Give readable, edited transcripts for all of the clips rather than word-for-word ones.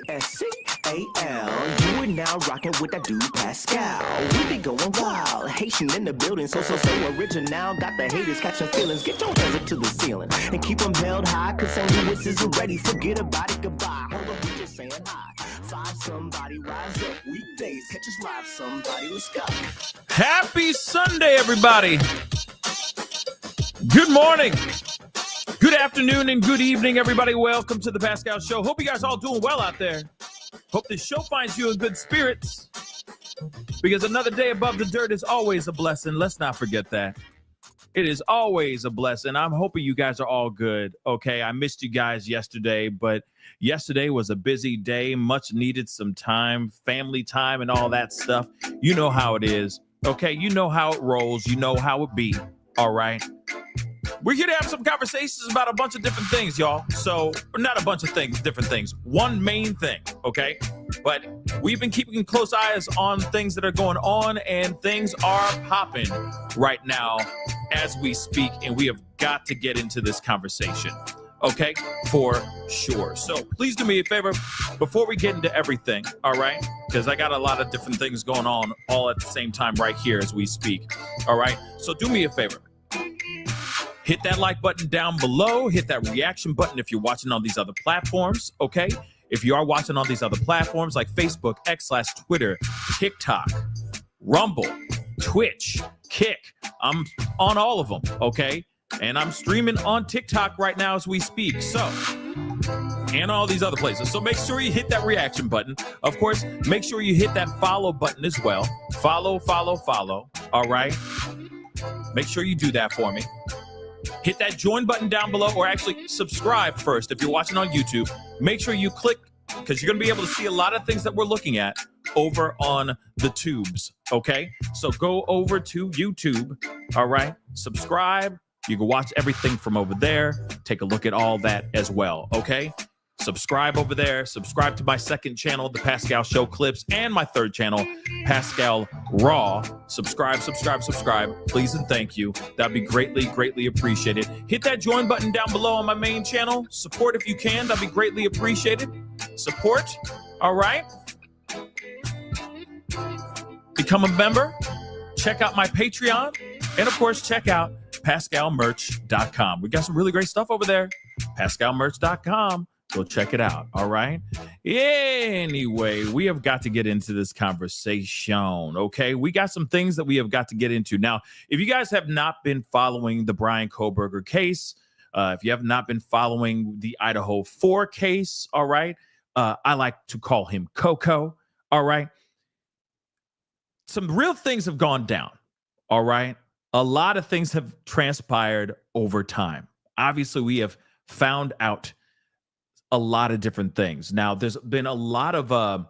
Pascal. You are now rocking with that dude Pascal. We be going wild, Haitian in the building, so original. Got the haters catching feelings. Get your hands up to the ceiling and keep them held high, cause St. Louis isn't ready. Forget about it, goodbye. Hold on, we just saying hi. Five somebody, rise up. Weekdays, catch us live, somebody. Let's go. Happy Sunday, everybody. Good morning. Good afternoon and good evening, everybody. Welcome to the Pascal Show. Hope you guys all doing well out there. Hope this show finds you in good spirits, because another day above the dirt is always a blessing. Let's not forget that. It is always a blessing. I'm hoping you guys are all good. Okay, I missed you guys yesterday, but yesterday was a busy day. Much needed some time, family time, and all that stuff. You know how it is. Okay, you know how it rolls. You know how it be. All right. We're here to have some conversations about a bunch of different things, y'all. So, not a bunch of things, different things. One main thing, okay? But we've been keeping close eyes on things that are going on, and things are popping right now as we speak, and we have got to get into this conversation, okay? For sure. So, please do me a favor before we get into everything, all right? Because I got a lot of different things going on all at the same time right here as we speak, all right? So, do me a favor. Hit that like button down below. Hit that reaction button if you're watching on these other platforms, okay? If you are watching on these other platforms like Facebook, X/Twitter, TikTok, Rumble, Twitch, Kick, I'm on all of them, okay? And I'm streaming on TikTok right now as we speak, so, and all these other places. So make sure you hit that reaction button. Of course, make sure you hit that follow button as well. Follow, all right? Make sure you do that for me. Hit that join button down below, or actually subscribe first if you're watching on YouTube. Make sure you click, because you're going to be able to see a lot of things that we're looking at over on the tubes, okay? So go over to YouTube, all right? Subscribe. You can watch everything from over there. Take a look at all that as well, okay? Subscribe over there. Subscribe to my second channel, The Pascal Show Clips, and my third channel, Pascal Raw. Subscribe. Please and thank you. That'd be greatly appreciated. Hit that join button down below on my main channel. Support if you can. That'd be greatly appreciated. Support. All right. Become a member. Check out my Patreon. And, of course, check out PascalMerch.com. We got some really great stuff over there. PascalMerch.com. Go check it out, all right? Anyway, we have got to get into this conversation, okay? We got some things that we have got to get into. Now, if you guys have not been following the Bryan Kohberger case, if you have not been following the Idaho Four case, all right? I like to call him Coco, all right? Some real things have gone down, all right? A lot of things have transpired over time. Obviously, we have found out a lot of different things. Now, there's been a lot of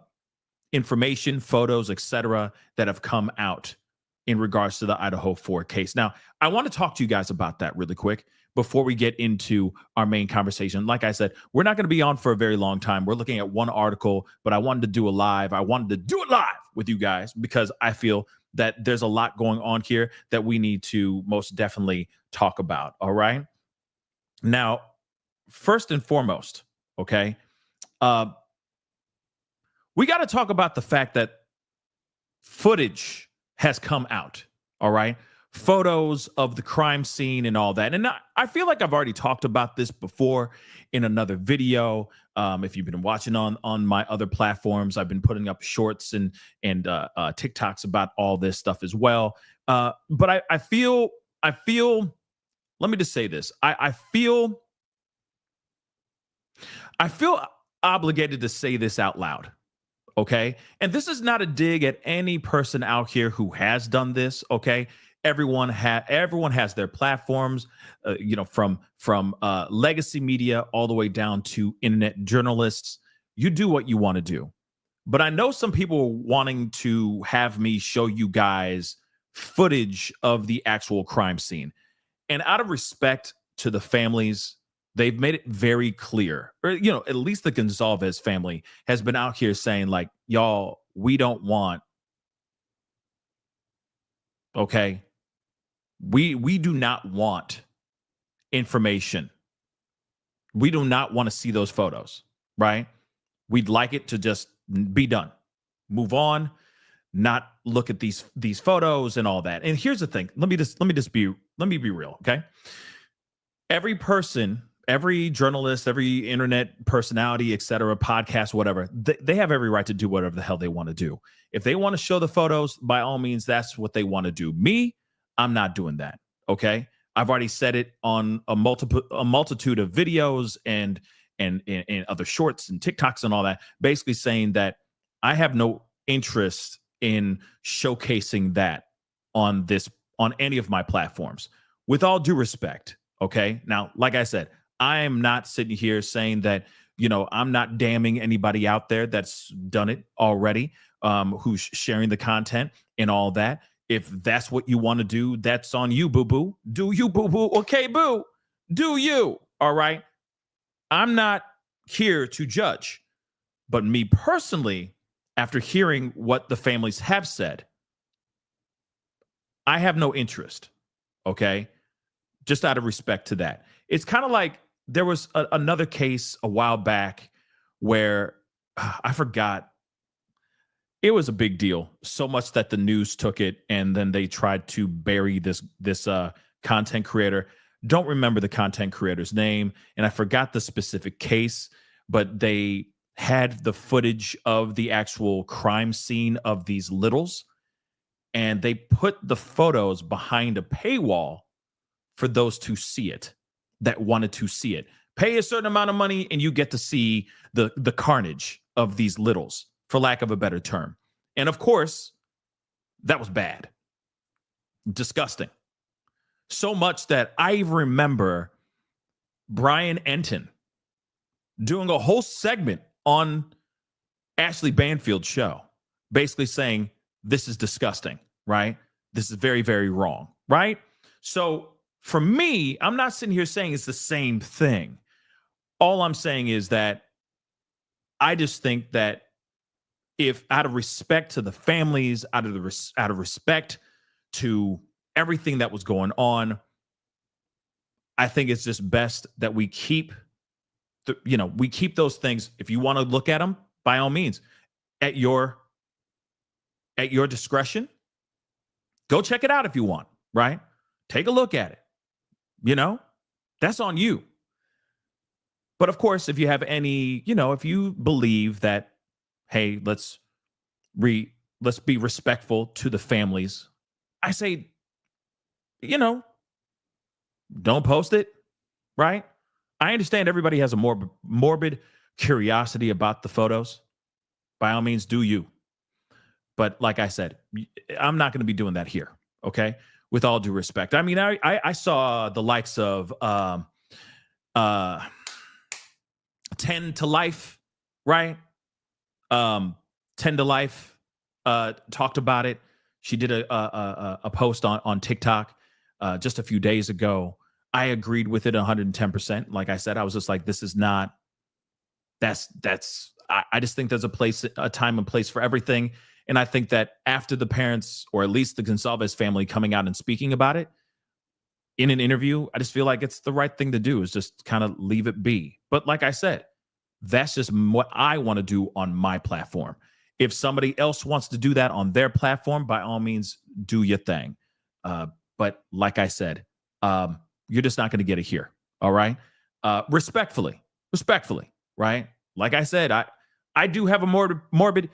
information, photos, etc., that have come out in regards to the Idaho Four case. Now, I want to talk to you guys about that really quick before we get into our main conversation. Like I said, we're not going to be on for a very long time. We're looking at one article, but I wanted to do a live. I wanted to do it live with you guys because I feel that there's a lot going on here that we need to most definitely talk about. All right. Now, first and foremost, okay, we got to talk about the fact that footage has come out, all right? Photos of the crime scene and all that. And I feel like I've already talked about this before in another video. If you've been watching on my other platforms, I've been putting up shorts and TikToks about all this stuff as well. But I feel, let me just say this. I feel obligated to say this out loud, okay? And this is not a dig at any person out here who has done this, okay? Everyone has their platforms, from legacy media all the way down to internet journalists. You do what you want to do. But I know some people are wanting to have me show you guys footage of the actual crime scene. And out of respect to the families, they've made it very clear, or, at least the Gonzalez family has been out here saying, like, y'all, we don't want, okay, we do not want information. We do not want to see those photos, right? We'd like it to just be done, move on, not look at these photos and all that. And here's the thing. Let me be real, okay? Every person, every journalist, every internet personality, et cetera, podcast, whatever, they have every right to do whatever the hell they want to do. If they want to show the photos, by all means, that's what they want to do. Me, I'm not doing that, okay? I've already said it on a multitude of videos and other shorts and TikToks and all that, basically saying that I have no interest in showcasing that on any of my platforms. With all due respect, okay? Now, like I said, I am not sitting here saying that, I'm not damning anybody out there that's done it already, who's sharing the content and all that. If that's what you want to do, that's on you, boo-boo. Do you, boo-boo? Okay, boo. Do you, all right? I'm not here to judge. But me personally, after hearing what the families have said, I have no interest, okay? Just out of respect to that. It's kind of like there was another case a while back where I forgot. It was a big deal, so much that the news took it, and then they tried to bury this content creator. Don't remember the content creator's name, and I forgot the specific case, but they had the footage of the actual crime scene of these littles, and they put the photos behind a paywall for those to see it, that wanted to see it. Pay a certain amount of money, and you get to see the carnage of these littles, for lack of a better term. And of course, that was bad. Disgusting. So much that I remember Brian Enton doing a whole segment on Ashley Banfield's show, basically saying, this is disgusting, right? This is very, very wrong, right? So for me, I'm not sitting here saying it's the same thing. All I'm saying is that I just think that if, out of respect to the families, out of respect to everything that was going on, I think it's just best that we keep those things. If you want to look at them, by all means, at your discretion, go check it out if you want, right? Take a look at it. That's on you. But of course, if you have any, if you believe that, hey, let's be respectful to the families, I say, don't post it, right? I understand everybody has a morbid curiosity about the photos. By all means, do you. But like I said, I'm not going to be doing that here, okay? With all due respect. I mean, I saw the likes of 10 to Life, right? 10 to Life talked about it. She did a post on TikTok just a few days ago. I agreed with it 110%. Like I said, I was just like, this is not, I just think there's a time and place for everything. And I think that after the parents, or at least the Gonsalves family, coming out and speaking about it in an interview, I just feel like it's the right thing to do, is just kind of leave it be. But like I said, that's just what I want to do on my platform. If somebody else wants to do that on their platform, by all means, do your thing. But like I said, you're just not going to get it here. All right. Respectfully, right? Like I said, I do have a morbid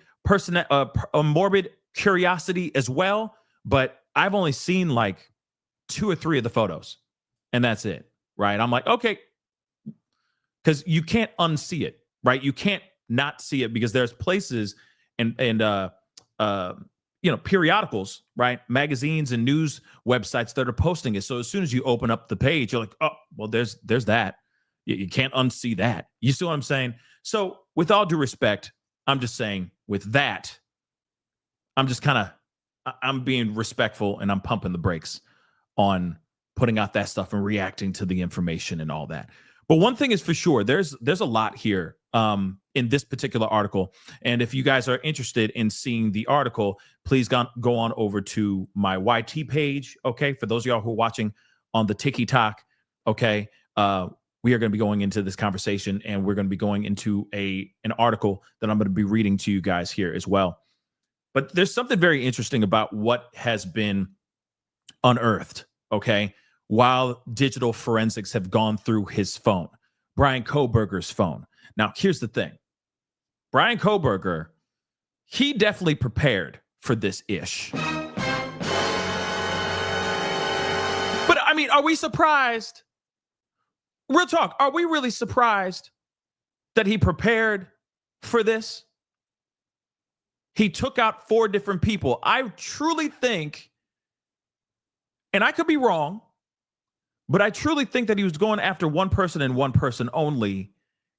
curiosity as well, but I've only seen like 2 or 3 of the photos, and that's it. Right. I'm like, okay, because you can't unsee it, right? You can't not see it, because there's places and periodicals, right? Magazines and news websites that are posting it. So as soon as you open up the page, you're like, oh, well, there's that. You can't unsee that. You see what I'm saying? So with all due respect, I'm just saying with that, I'm being respectful, and I'm pumping the brakes on putting out that stuff and reacting to the information and all that. But one thing is for sure, there's a lot here in this particular article. And if you guys are interested in seeing the article, please go on over to my YT page. Okay. For those of y'all who are watching on the TikTok, okay. we are going to be going into this conversation, and we're going to be going into an article that I'm going to be reading to you guys here as well. But there's something very interesting about what has been unearthed, okay, while digital forensics have gone through his phone, Bryan Kohberger's phone. Now, here's the thing. Bryan Kohberger, he definitely prepared for this ish. But I mean, are we surprised? Real talk, are we really surprised that he prepared for this? He took out 4 different people. I truly think, and I could be wrong, but I truly think that he was going after one person and one person only.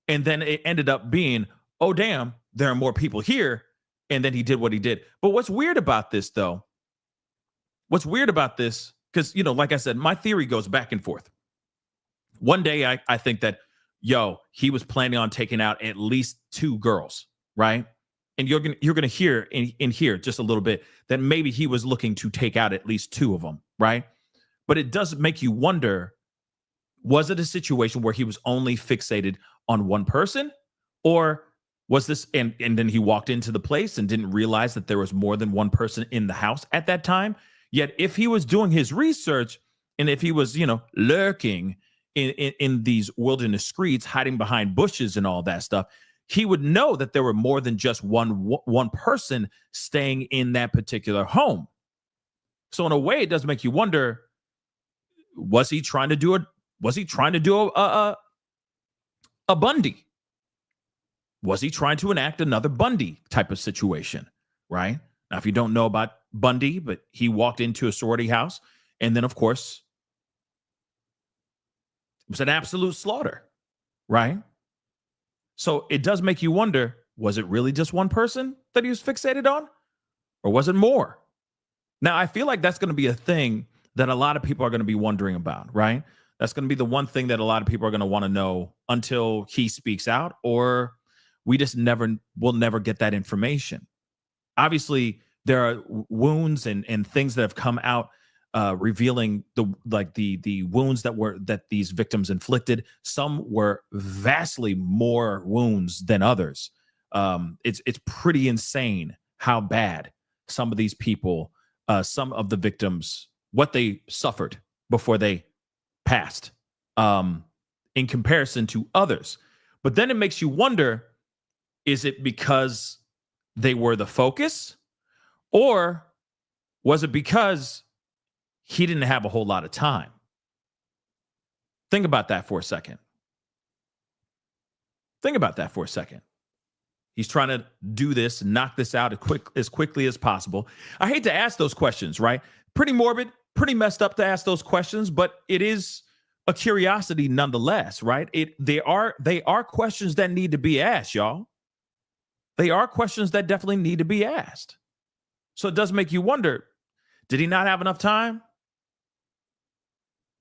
And then it ended up being, oh, damn, there are more people here. And then he did what he did. But what's weird about this, though, because, you know, like I said, my theory goes back and forth. One day I think that, he was planning on taking out at least 2 girls, right? And you're gonna hear in here just a little bit that maybe he was looking to take out at least 2 of them, right? But it does make you wonder, was it a situation where he was only fixated on one person? Or was this, and then he walked into the place and didn't realize that there was more than one person in the house at that time? Yet if he was doing his research, and if he was, lurking in these wilderness streets, hiding behind bushes and all that stuff, he would know that there were more than just one person staying in that particular home. So in a way, it does make you wonder, was he trying to do a Bundy? Was he trying to enact another Bundy type of situation, right? Now, if you don't know about Bundy, but he walked into a sorority house, and then, of course, it was an absolute slaughter, right? So it does make you wonder, was it really just one person that he was fixated on? Or was it more? Now, I feel like that's going to be a thing that a lot of people are going to be wondering about, right? That's going to be the one thing that a lot of people are going to want to know until he speaks out, or we just will never get that information. Obviously, there are wounds and things that have come out revealing the wounds that these victims inflicted. Some were vastly more wounds than others. It's pretty insane how bad some of these people, some of the victims, what they suffered before they passed, in comparison to others. But then it makes you wonder, is it because they were the focus, or was it because he didn't have a whole lot of time? Think about that for a second. He's trying to do this, knock this out as quickly as possible. I hate to ask those questions, right? Pretty morbid, pretty messed up to ask those questions, but it is a curiosity nonetheless, right? They are questions that need to be asked, y'all. They are questions that definitely need to be asked. So it does make you wonder, did he not have enough time?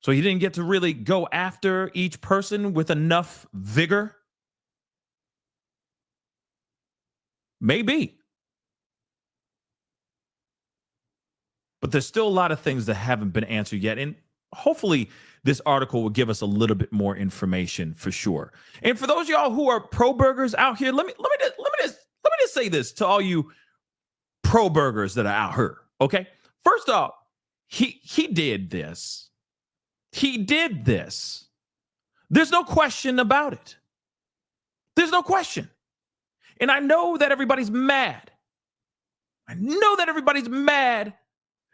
So he didn't get to really go after each person with enough vigor? Maybe. But there's still a lot of things that haven't been answered yet. And hopefully this article will give us a little bit more information for sure. And for those of y'all who are pro-burgers out here, let me just say this to all you pro-burgers that are out here, okay? First off, he did this. He did this. There's no question about it. There's no question. And I know that everybody's mad.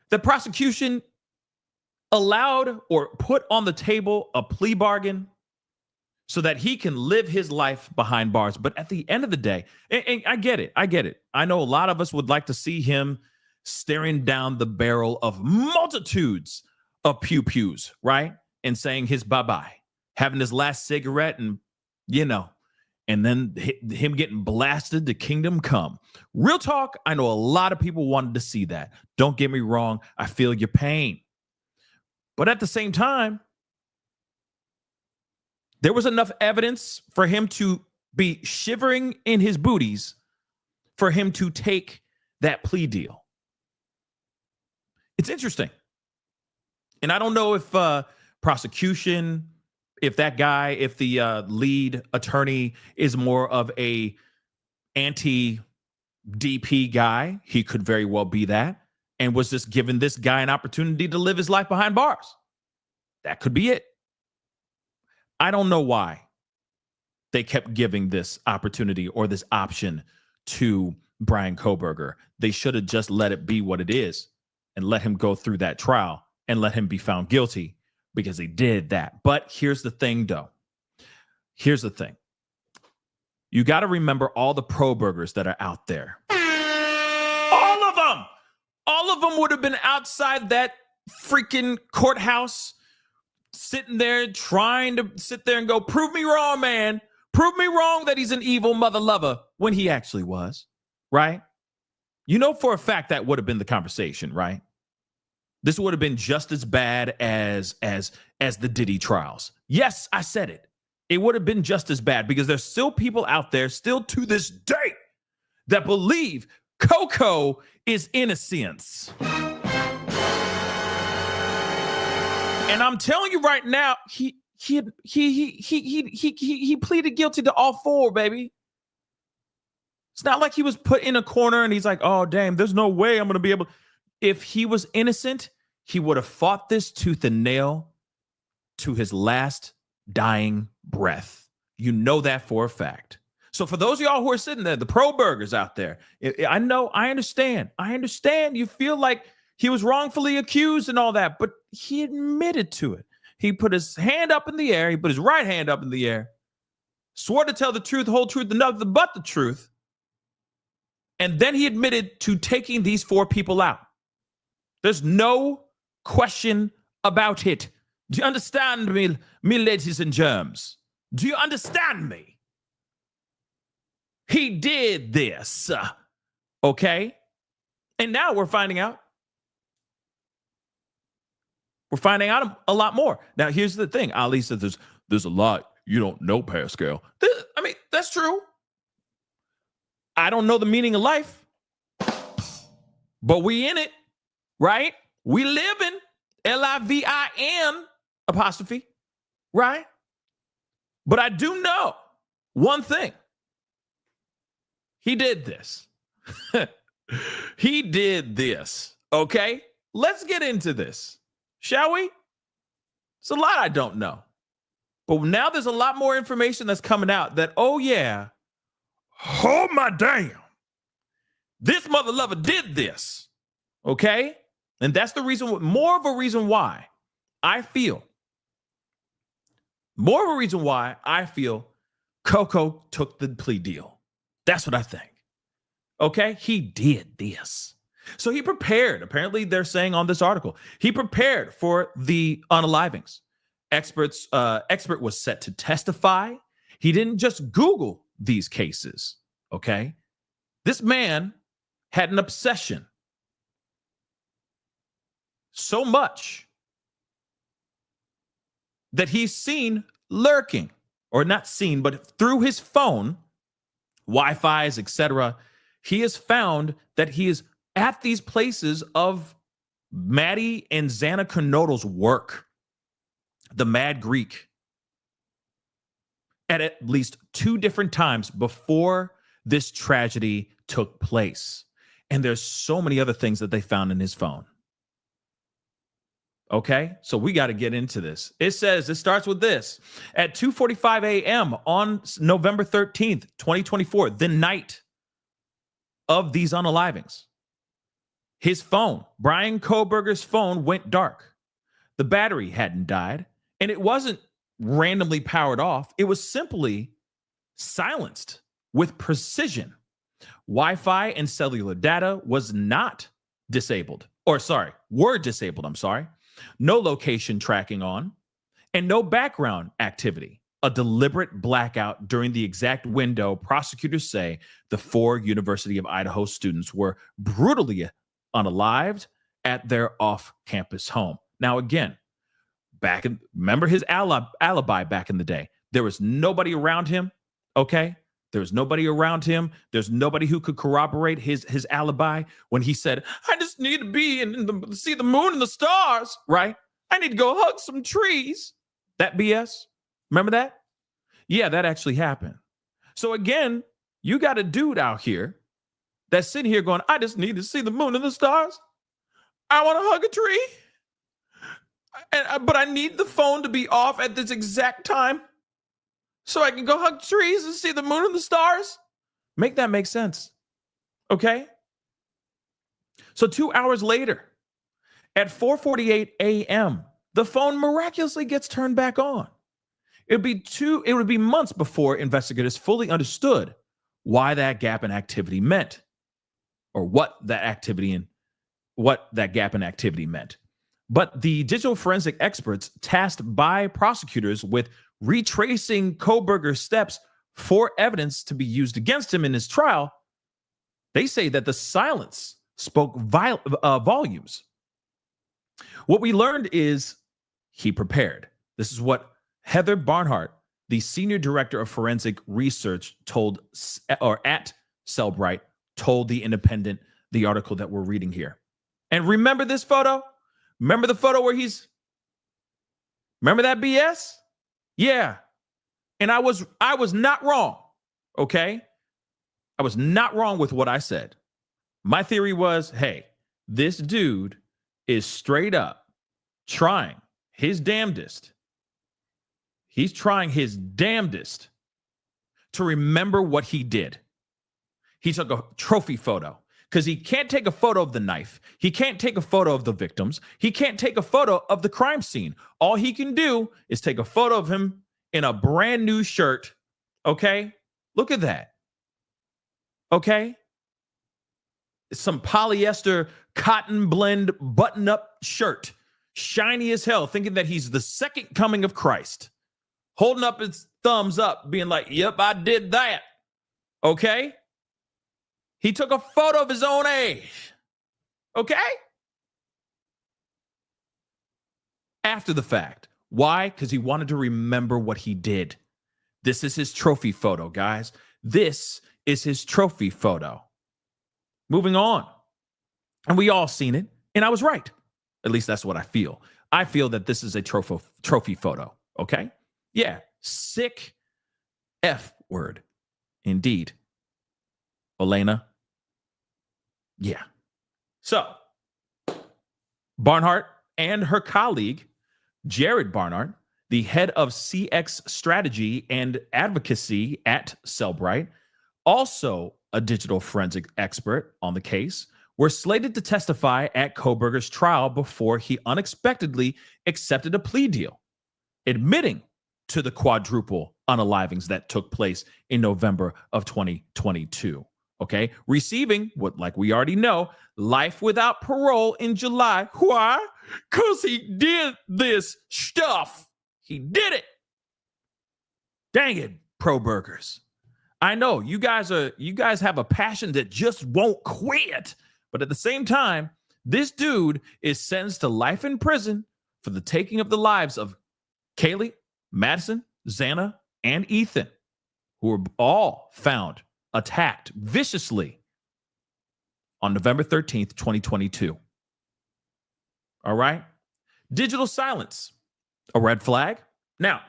The prosecution allowed or put on the table a plea bargain so that he can live his life behind bars. But at the end of the day, and I get it. I know a lot of us would like to see him staring down the barrel of multitudes of pew-pews, right? And saying his bye-bye, having his last cigarette and, and then him getting blasted to kingdom come. Real talk, I know a lot of people wanted to see that. Don't get me wrong. I feel your pain. But at the same time, there was enough evidence for him to be shivering in his booties for him to take that plea deal. It's interesting. And I don't know if prosecution if the lead attorney is more of a anti-DP guy, he could very well be that, and was just giving this guy an opportunity to live his life behind bars. That could be it. I don't know why they kept giving this opportunity or this option to Bryan Kohberger. They should have just let it be what it is and let him go through that trial and let him be found guilty, because he did that. But here's the thing, though. Here's the thing. You got to remember all the Probergers that are out there. All of them. All of them would have been outside that freaking courthouse, sitting there trying to sit there and go, prove me wrong, man. Prove me wrong that he's an evil mother lover, when he actually was, right? You know for a fact that would have been the conversation, right? This would have been just as bad as the Diddy trials. Yes, I said it. It would have been just as bad, because there's still people out there, still to this day, that believe Coco is innocent. And I'm telling you right now, he pleaded guilty to all four, baby. It's not like he was put in a corner and he's like, oh, damn, there's no way I'm going to be able. If he was innocent, he would have fought this tooth and nail to his last dying breath. You know that for a fact. So for those of y'all who are sitting there, the Probergers out there, I understand. You feel like he was wrongfully accused and all that, but he admitted to it. He put his hand up in the air. He put his right hand up in the air, swore to tell the truth, the whole truth, and nothing but the truth. And then he admitted to taking these four people out. There's no question about it. Do you understand me, ladies and germs? Do you understand me? He did this. Okay? And now we're finding out. We're finding out a lot more. Now, here's the thing. Ali said there's a lot you don't know, Pascal. That's true. I don't know the meaning of life, but we in it, right? We live in LIVIN apostrophe, right? But I do know one thing. He did this. He did this. Okay? Let's get into this. Shall we? It's a lot I don't know. But now there's a lot more information that's coming out that, oh yeah, oh my damn, this mother lover did this. Okay? And that's the reason, more of a reason why I feel Coco took the plea deal. That's what I think. Okay? He did this. So he prepared. Apparently, they're saying on this article, he prepared for the unalivings. Expert was set to testify. He didn't just Google these cases. Okay? This man had an obsession. So much that he's seen lurking, or not seen, but through his phone, Wi-Fi's, etc., he has found that he is at these places of Maddie and Xana Kernodle's work, the Mad Greek, at least 2 different times before this tragedy took place. And there's so many other things that they found in his phone. Okay, so we got to get into this. It starts with this. At 2:45 a.m. on November 13th, 2024, the night of these unalivings, his phone, Bryan Kohberger's phone, went dark. The battery hadn't died, and it wasn't randomly powered off. It was simply silenced with precision. Wi-Fi and cellular data was not disabled, were disabled, I'm sorry. No location tracking on, and no background activity. A deliberate blackout during the exact window prosecutors say the 4 University of Idaho students were brutally unalived at their off-campus home. Now, again, remember his alibi back in the day. There was nobody around him, okay? There was nobody around him. There's nobody who could corroborate his alibi when he said, I just need to be and see the moon and the stars, right? I need to go hug some trees. That BS. Remember that? Yeah, that actually happened. So again, you got a dude out here that's sitting here going, I just need to see the moon and the stars. I want to hug a tree. But I need the phone to be off at this exact time so I can go hug trees and see the moon and the stars. Make that make sense. Okay? So 2 hours later, at 4:48 a.m., the phone miraculously gets turned back on. It would be months before investigators fully understood why that gap in activity meant, or what that gap in activity meant. But the digital forensic experts tasked by prosecutors with retracing Kohberger's steps for evidence to be used against him in his trial, they say that the silence spoke volumes. What we learned is he prepared. This is what Heather Barnhart, the senior director of forensic research, at Cellbrite, told The Independent, the article that we're reading here. And remember this photo? Remember the photo where remember that BS? Yeah. And I was not wrong. Okay? I was not wrong with what I said. My theory was, hey, this dude is straight up trying his damnedest. He's trying his damnedest to remember what he did. He took a trophy photo because he can't take a photo of the knife. He can't take a photo of the victims. He can't take a photo of the crime scene. All he can do is take a photo of him in a brand new shirt. Okay? Look at that. Okay? Some polyester cotton blend button-up shirt, shiny as hell, thinking that he's the second coming of Christ, holding up his thumbs up, being like, yep, I did that. Okay? He took a photo of his own age. Okay? After the fact. Why? Because he wanted to remember what he did. This is his trophy photo, guys. This is his trophy photo. Moving on. And we all seen it. And I was right. At least that's what I feel. I feel that this is a trophy photo. Okay? Yeah. Sick F word. Indeed. Elena. Yeah. So, Barnhart and her colleague, Jared Barnhart, the head of CX strategy and advocacy at Cellbrite, also a digital forensic expert on the case, were slated to testify at Kohberger's trial before he unexpectedly accepted a plea deal, admitting to the quadruple unalivings that took place in November of 2022. Okay, receiving what, like we already know, life without parole in July. Why? Because he did this stuff. He did it. Dang it, pro-burgers. I know you guys have a passion that just won't quit. But at the same time, this dude is sentenced to life in prison for the taking of the lives of Kaylee, Madison, Xana, and Ethan, who were all found attacked viciously on November 13th, 2022. All right? Digital silence, a red flag. Now,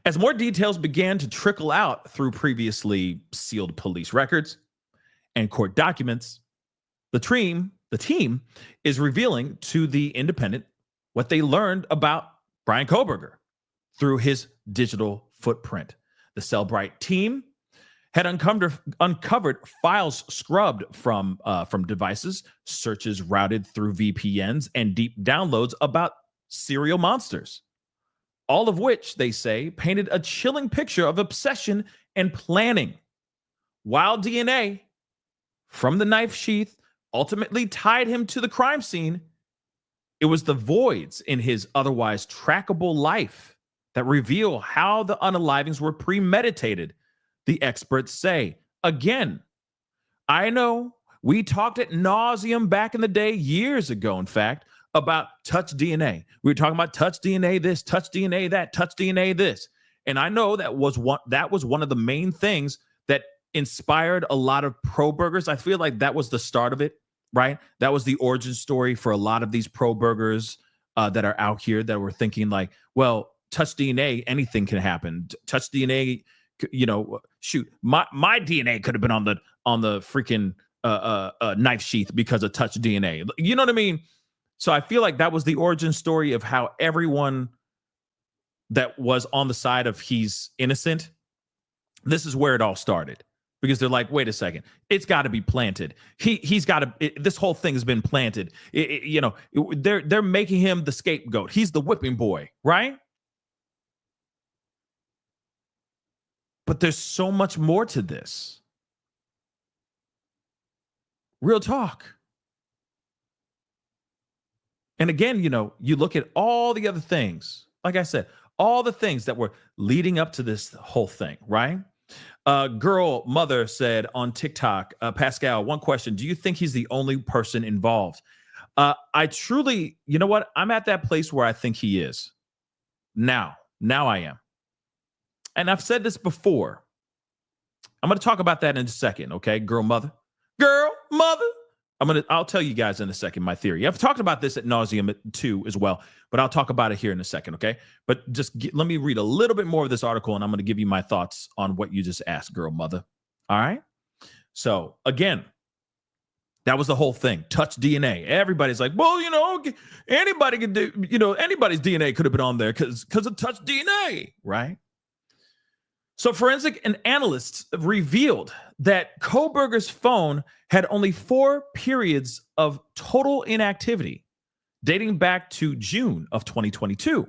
as more details began to trickle out through previously sealed police records and court documents, the team is revealing to The Independent what they learned about Bryan Kohberger through his digital footprint. The Cellbrite team had uncovered files scrubbed from devices, searches routed through VPNs, and deep downloads about serial monsters. All of which, they say, painted a chilling picture of obsession and planning. While DNA from the knife sheath ultimately tied him to the crime scene, it was the voids in his otherwise trackable life that reveal how the unalivings were premeditated, the experts say. Again, I know we talked ad nauseum back in the day, years ago, in fact, about touch DNA. We were talking about touch DNA this, touch DNA that, touch DNA this. And I know that was one of the main things that inspired a lot of pro-burgers. I feel like that was the start of it, right? That was the origin story for a lot of these pro-burgers that are out here that were thinking like, well, touch DNA, anything can happen. Touch DNA, shoot, my DNA could have been on the freaking knife sheath because of touch DNA. You know what I mean? So I feel like that was the origin story of how everyone that was on the side of he's innocent, this is where it all started. Because they're like, wait a second, it's got to be planted. He's got to. This whole thing has been planted. They're making him the scapegoat. He's the whipping boy, right? But there's so much more to this. Real talk. And again, you look at all the other things. Like I said, all the things that were leading up to this whole thing, right? Girl mother said on TikTok, Pascal, one question. Do you think he's the only person involved? I truly, you know what? I'm at that place where I think he is. Now I am. And I've said this before. I'm going to talk about that in a second. Okay. Girl mother. I'll tell you guys in a second my theory. I've talked about this ad nauseum too as well, but I'll talk about it here in a second, okay? But just let me read a little bit more of this article, and I'm going to give you my thoughts on what you just asked, girl mother. All right? So, again, that was the whole thing. Touch DNA. Everybody's like, well, anybody could do, anybody's DNA could have been on there because of touch DNA, right? So forensic and analysts revealed that Coberger's phone had only 4 periods of total inactivity, dating back to June of 2022.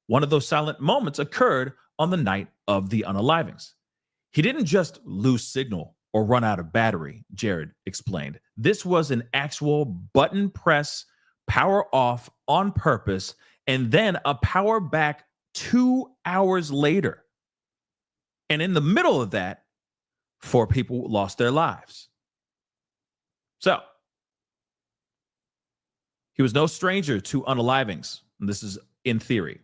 One of those silent moments occurred on the night of the unalivings. He didn't just lose signal or run out of battery, Jared explained. This was an actual button press, power off on purpose, and then a power back 2 hours later. And in the middle of that, 4 people lost their lives. So, he was no stranger to unalivings. And this is in theory.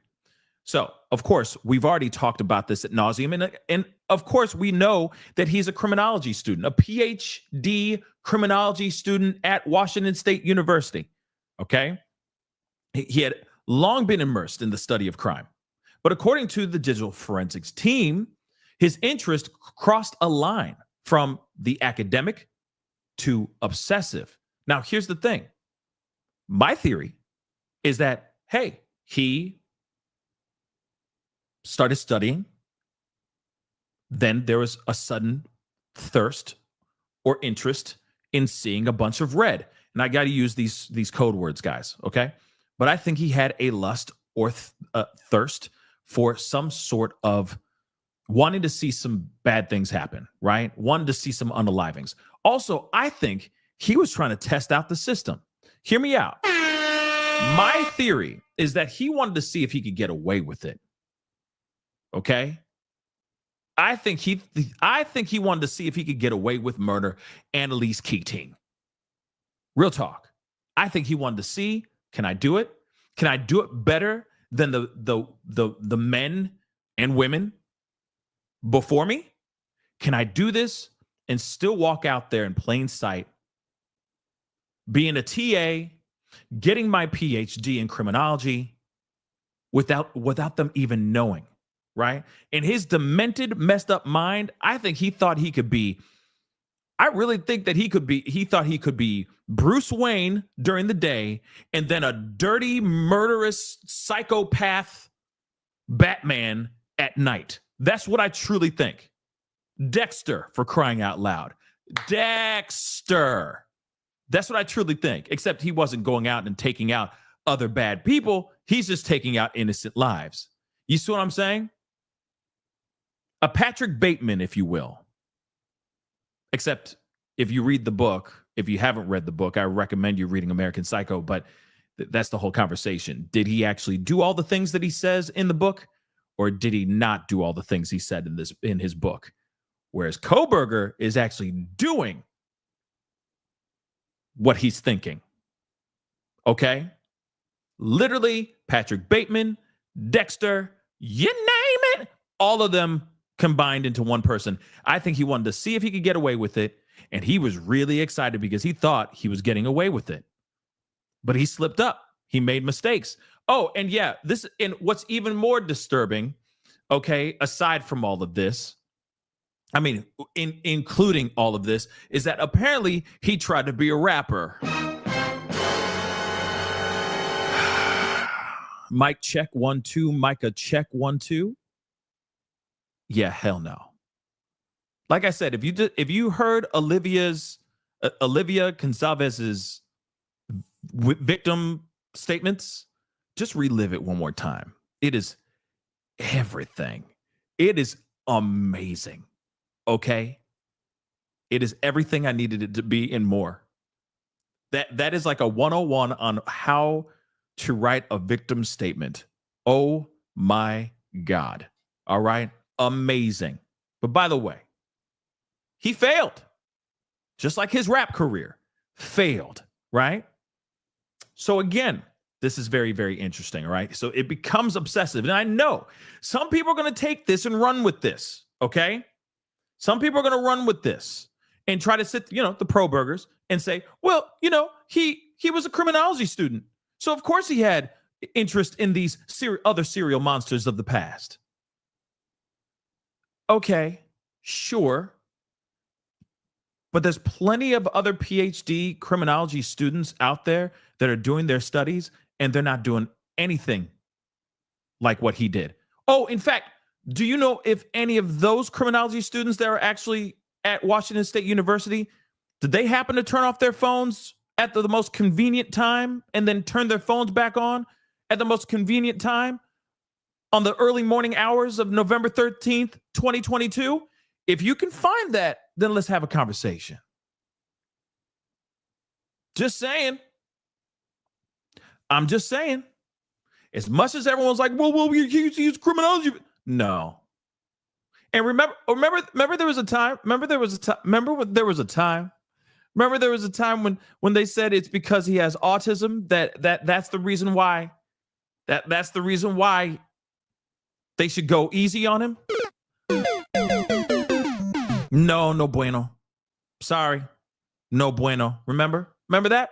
So, of course, we've already talked about this ad nauseum. And of course, we know that he's a criminology student, a PhD criminology student at Washington State University. Okay? He had long been immersed in the study of crime. But according to the digital forensics team, his interest crossed a line from the academic to obsessive. Now, here's the thing. My theory is that, hey, he started studying. Then there was a sudden thirst or interest in seeing a bunch of red. And I got to use these code words, guys, okay? But I think he had a lust or thirst for some sort of wanting to see some bad things happen, right? Wanted to see some unalivings. Also, I think he was trying to test out the system. Hear me out. My theory is that he wanted to see if he could get away with it. Okay? I think he wanted to see if he could get away with murder and Elise Keating. Real talk. I think he wanted to see, can I do it? Can I do it better than the men and women before me? Can I do this and still walk out there in plain sight, being a TA, getting my PhD in criminology without them even knowing, right? In his demented, messed up mind, I think he thought he could be, I really think that he thought he could be Bruce Wayne during the day and then a dirty, murderous, psychopath Batman at night. That's what I truly think. Dexter, for crying out loud. Dexter. That's what I truly think. Except he wasn't going out and taking out other bad people. He's just taking out innocent lives. You see what I'm saying? A Patrick Bateman, if you will. Except if you read the book, if you haven't read the book, I recommend you reading American Psycho, but that's the whole conversation. Did he actually do all the things that he says in the book? Or did he not do all the things he said in his book? Whereas Coberger is actually doing what he's thinking. Okay? Literally, Patrick Bateman, Dexter, you name it, all of them combined into one person. I think he wanted to see if he could get away with it, and he was really excited because he thought he was getting away with it. But he slipped up. He made mistakes. Oh, and yeah, and what's even more disturbing, okay, aside from all of this, I mean, including all of this, is that apparently he tried to be a rapper. Mic check 1 2, Micah check 1 2. Yeah, hell no. Like I said, if you heard Olivia Gonzalez's victim statements, just relive it one more time. It is everything. It is amazing. Okay? It is everything I needed it to be and more. That is like a 101 on how to write a victim statement. Oh my God. All right? Amazing. But by the way, he failed. Just like his rap career failed, right? So again, this is very, very interesting, right? So it becomes obsessive. And I know some people are going to take this and run with this, okay? Some people are going to run with this and try to sit, the Probergers and say, well, he was a criminology student. So of course he had interest in these other serial monsters of the past. Okay, sure. But there's plenty of other PhD criminology students out there that are doing their studies, and they're not doing anything like what he did. Oh, in fact, do you know if any of those criminology students that are actually at Washington State University, did they happen to turn off their phones at the most convenient time and then turn their phones back on at the most convenient time on the early morning hours of November 13th, 2022? If you can find that, then let's have a conversation. Just saying. I'm just saying. As much as everyone's like, well, he's criminology. No. And remember there was a time when they said it's because he has autism that's the reason why that's the reason why they should go easy on him. No bueno. Sorry. No bueno. Remember that?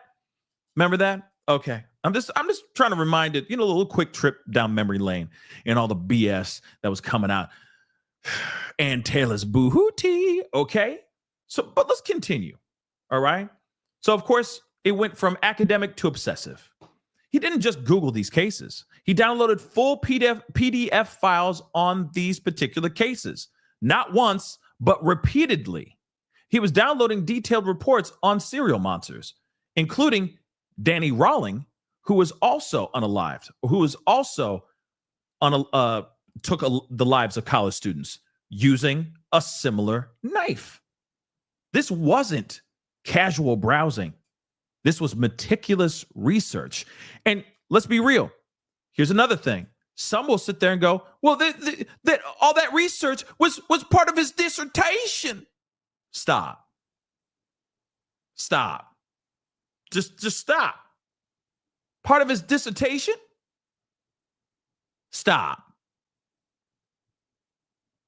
Okay. I'm just trying to remind it, a little quick trip down memory lane and all the BS that was coming out. And Taylor's boo-hoo-tee. Okay. So, but let's continue. All right. So, of course, it went from academic to obsessive. He didn't just Google these cases. He downloaded full PDF files on these particular cases. Not once, but repeatedly. He was downloading detailed reports on serial monsters, including Danny Rawling, who was also unalived, who was also took the lives of college students using a similar knife. This wasn't casual browsing. This was meticulous research. And let's be real. Here's another thing. Some will sit there and go, well, that all that research was part of his dissertation. Stop. Just stop. Part of his dissertation? Stop.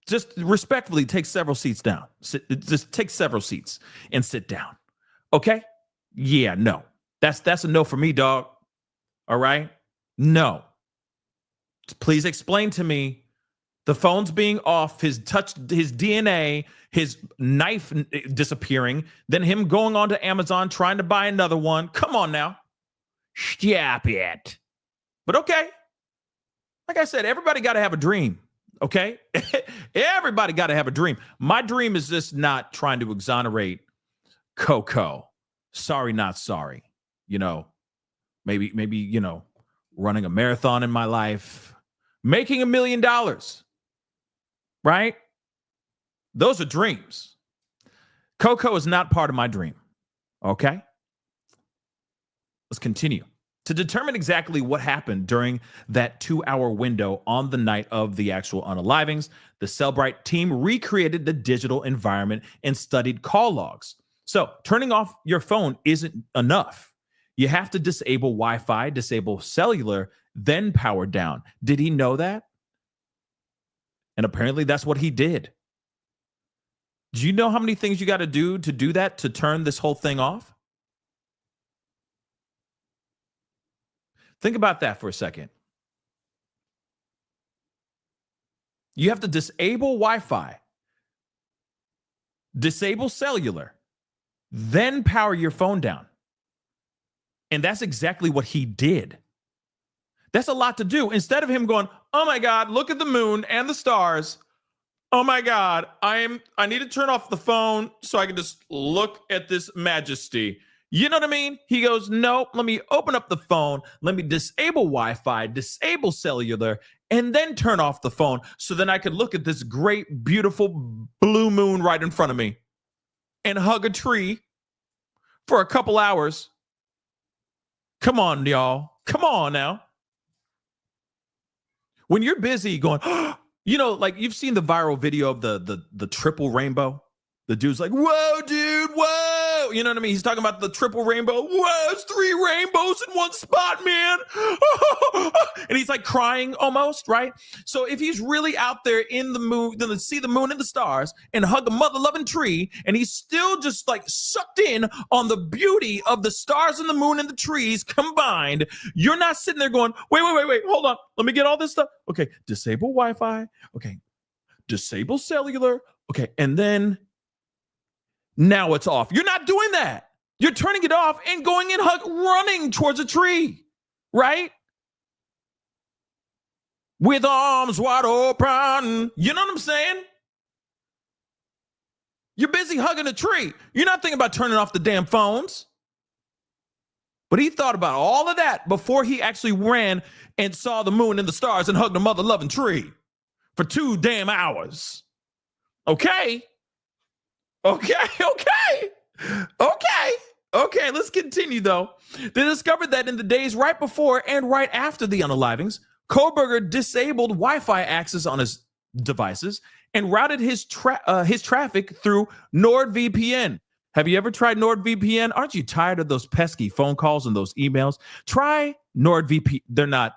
Just respectfully take several seats down. Just take several seats and sit down. Okay? Yeah, no. That's a no for me, dog. All right? No. Please explain to me the phone's being off, his DNA, his knife disappearing, then him going on to Amazon trying to buy another one. Come on now. Stop it. But okay. Like I said, everybody got to have a dream. Okay? Everybody got to have a dream. My dream is just not trying to exonerate Coco. Sorry, not sorry. Maybe, running a marathon in my life, making $1 million. Right? Those are dreams. Coco is not part of my dream. Okay? Let's continue. To determine exactly what happened during that 2-hour window on the night of the actual unalivings, the Cellbrite team recreated the digital environment and studied call logs. So turning off your phone isn't enough. You have to disable Wi-Fi, disable cellular, then power down. Did he know that? And apparently that's what he did. Do you know how many things you got to do that, to turn this whole thing off? Think about that for a second. You have to disable Wi-Fi, disable cellular, then power your phone down. And that's exactly what he did. That's a lot to do. Instead of him going, oh my God, look at the moon and the stars. Oh my God, I need to turn off the phone so I can just look at this majesty. You know what I mean? He goes, nope, let me open up the phone. Let me disable Wi-Fi, disable cellular, and then turn off the phone so then I could look at this great, beautiful blue moon right in front of me and hug a tree for a couple hours. Come on, y'all. Come on now. When you're busy going, you know, like you've seen the viral video of the triple rainbow. The dude's like, whoa, dude, whoa. You know what I mean? He's talking about the triple rainbow. Whoa, it's 3 rainbows in one spot, man. And he's like crying almost, right? So if he's really out there in the moon, then to see the moon and the stars and hug a mother-loving tree, and he's still just like sucked in on the beauty of the stars and the moon and the trees combined, you're not sitting there going, wait, hold on. Let me get all this stuff. Okay, disable Wi-Fi. Okay, disable cellular. Okay, and then now it's off. You're not doing that. You're turning it off and going and running towards a tree, right? With arms wide open. You know what I'm saying? You're busy hugging a tree. You're not thinking about turning off the damn phones. But he thought about all of that before he actually ran and saw the moon and the stars and hugged a mother-loving tree for 2 damn hours. Okay. Okay, let's continue, though. They discovered that in the days right before and right after the unalivings, Coberger disabled Wi-Fi access on his devices and routed his traffic through NordVPN. Have you ever tried NordVPN? Aren't you tired of those pesky phone calls and those emails? Try NordVPN. They're not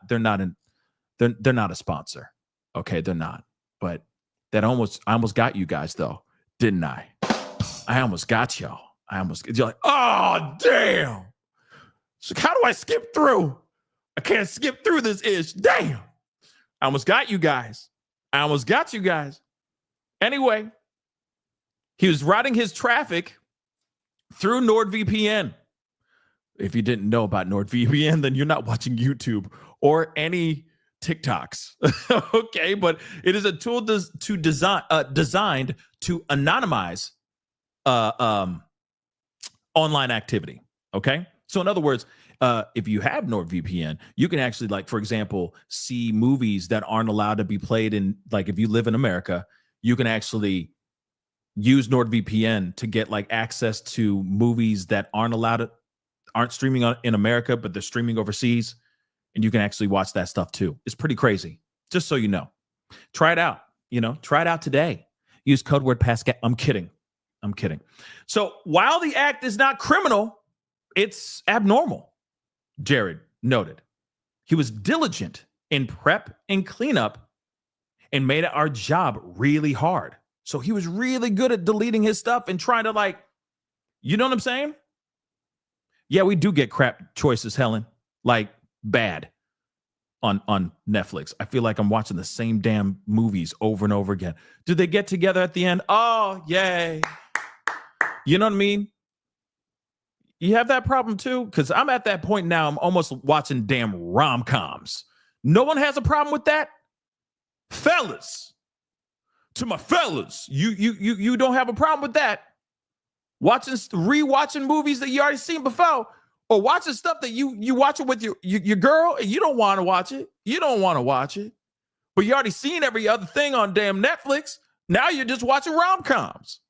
a sponsor. Okay, they're not. But I almost got you guys, though, didn't I? I almost got y'all. You're like, oh, damn. So how do I skip through? I can't skip through this ish. Damn. I almost got you guys. Anyway, he was routing his traffic through NordVPN. If you didn't know about NordVPN, then you're not watching YouTube or any TikToks. Okay, but it is a tool designed to anonymize online activity. Okay, so in other words, if you have NordVPN, you can actually, like, for example, see movies that aren't allowed to be played in, like, if you live in America, you can actually use NordVPN to get like access to movies that aren't streaming in America, but they're streaming overseas, and you can actually watch that stuff too. It's pretty crazy. Just so you know, try it out. Try it out today. Use code word Pascal. I'm kidding. So while the act is not criminal, it's abnormal. Jared noted he was diligent in prep and cleanup and made our job really hard. So he was really good at deleting his stuff and trying to, like, you know what I'm saying? Yeah, we do get crap choices, Helen, like bad on Netflix. I feel like I'm watching the same damn movies over and over again. Do they get together at the end? Oh, yay. You know what I mean? You have that problem too? Because I'm at that point now, I'm almost watching damn rom-coms. No one has a problem with that? Fellas, to my fellas, you don't have a problem with that? Rewatching movies that you already seen before, or watching stuff that you watch it with your girl and you don't want to watch it. You don't want to watch it, but you already seen every other thing on damn Netflix. Now you're just watching rom-coms.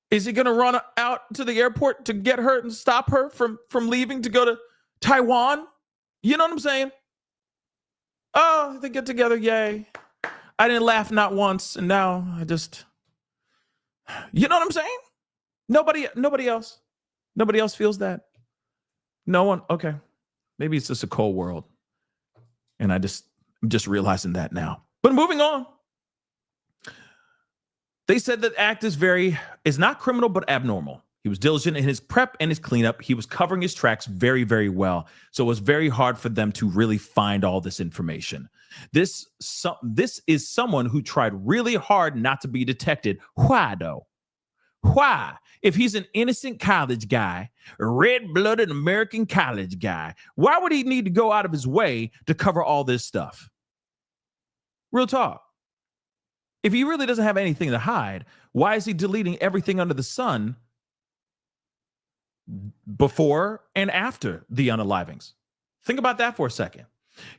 Is he going to run out to the airport to get her and stop her from leaving to go to Taiwan? You know what I'm saying? Oh, they get together. Yay. I didn't laugh not once. And now I just, you know what I'm saying? Nobody else feels that. No one. Okay. Maybe it's just a cold world. And I'm just realizing that now. But moving on. They said that act is not criminal, but abnormal. He was diligent in his prep and his cleanup. He was covering his tracks very, very well. So it was very hard for them to really find all this information. This is someone who tried really hard not to be detected. Why, though? Why? If he's an innocent college guy, a red-blooded American college guy, why would he need to go out of his way to cover all this stuff? Real talk. If he really doesn't have anything to hide, why is he deleting everything under the sun before and after the unalivings? Think about that for a second.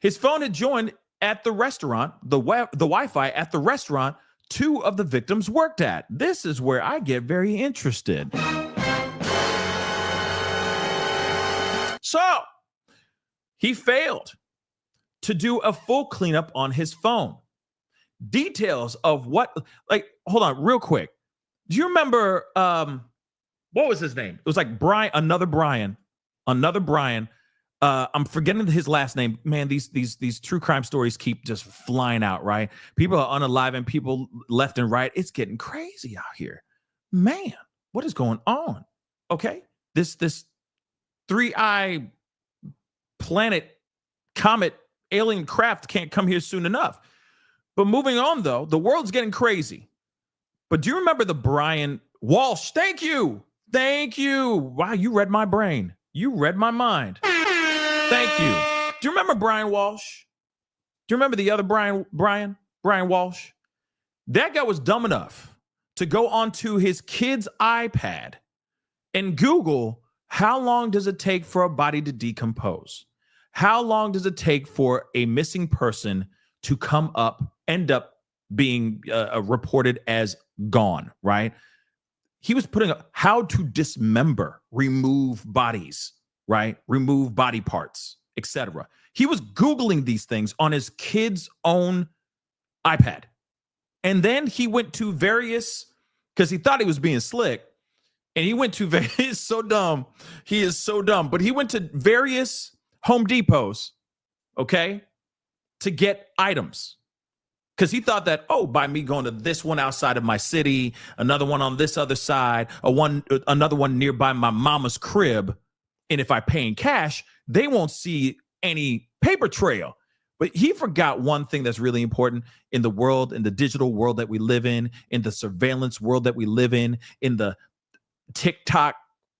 His phone had joined at the restaurant, the Wi-Fi at the restaurant 2 of the victims worked at. This is where I get very interested. So he failed to do a full cleanup on his phone. Details of what, like, hold on real quick. Do you remember, what was his name? It was like another Bryan. I'm forgetting his last name. Man, these true crime stories keep just flying out, right? People are unaliving people left and right. It's getting crazy out here. Man, what is going on? Okay. This 3-eye planet, comet, alien craft can't come here soon enough. But moving on, though, the world's getting crazy. But do you remember the Bryan Walsh? Thank you. Wow, you read my brain. You read my mind. Thank you. Do you remember Bryan Walsh? Do you remember the other Bryan Walsh? That guy was dumb enough to go onto his kid's iPad and Google, how long does it take for a body to decompose? How long does it take for a missing person to end up being reported as gone, right? He was putting up how to dismember, remove bodies, right? Remove body parts, etc. He was Googling these things on his kid's own iPad. And then he went to various, because he thought he was being slick, and he went to he's so dumb. He is so dumb. But he went to various Home Depots, okay, to get items. Because he thought that, by me going to this one outside of my city, another one on this other side, another one nearby my mama's crib, and if I pay in cash, they won't see any paper trail. But he forgot one thing that's really important in the world, in the digital world that we live in the surveillance world that we live in the TikTok,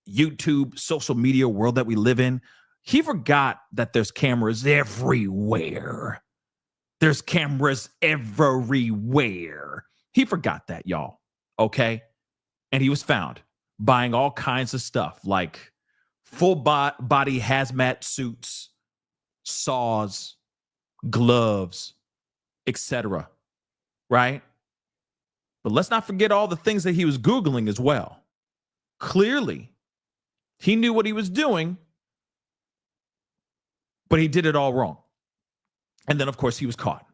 YouTube, social media world that we live in. He forgot that there's cameras everywhere. There's cameras everywhere. He forgot that, y'all. Okay? And he was found buying all kinds of stuff like full body hazmat suits, saws, gloves, etc. Right? But let's not forget all the things that he was Googling as well. Clearly, he knew what he was doing, but he did it all wrong. And then, of course, he was caught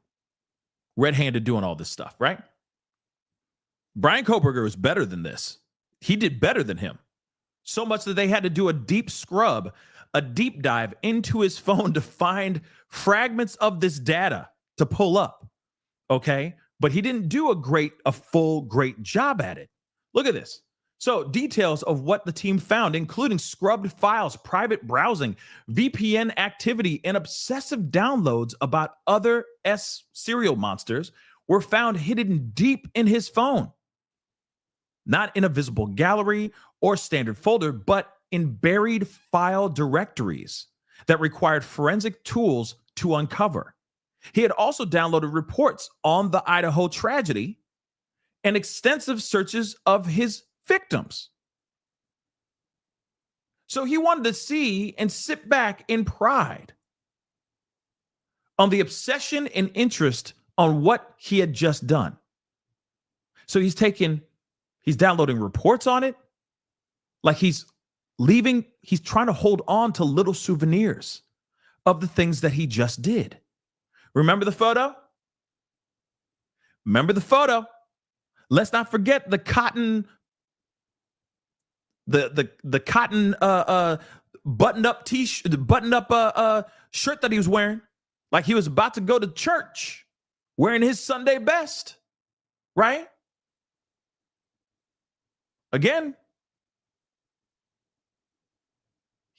red-handed doing all this stuff, right? Bryan Kohberger was better than this. He did better than him. So much that they had to do a deep scrub, a deep dive into his phone to find fragments of this data to pull up, okay? But he didn't do a full great job at it. Look at this. So details of what the team found, including scrubbed files, private browsing, VPN activity, and obsessive downloads about other serial monsters, were found hidden deep in his phone. Not in a visible gallery or standard folder, but in buried file directories that required forensic tools to uncover. He had also downloaded reports on the Idaho tragedy and extensive searches of his victims. So he wanted to see and sit back in pride on the obsession and interest on what he had just done. So he's downloading reports on it, like he's trying to hold on to little souvenirs of the things that he just did. Remember the photo? Let's not forget the cotton the cotton button-up shirt that he was wearing, like he was about to go to church, wearing his Sunday best, right? Again,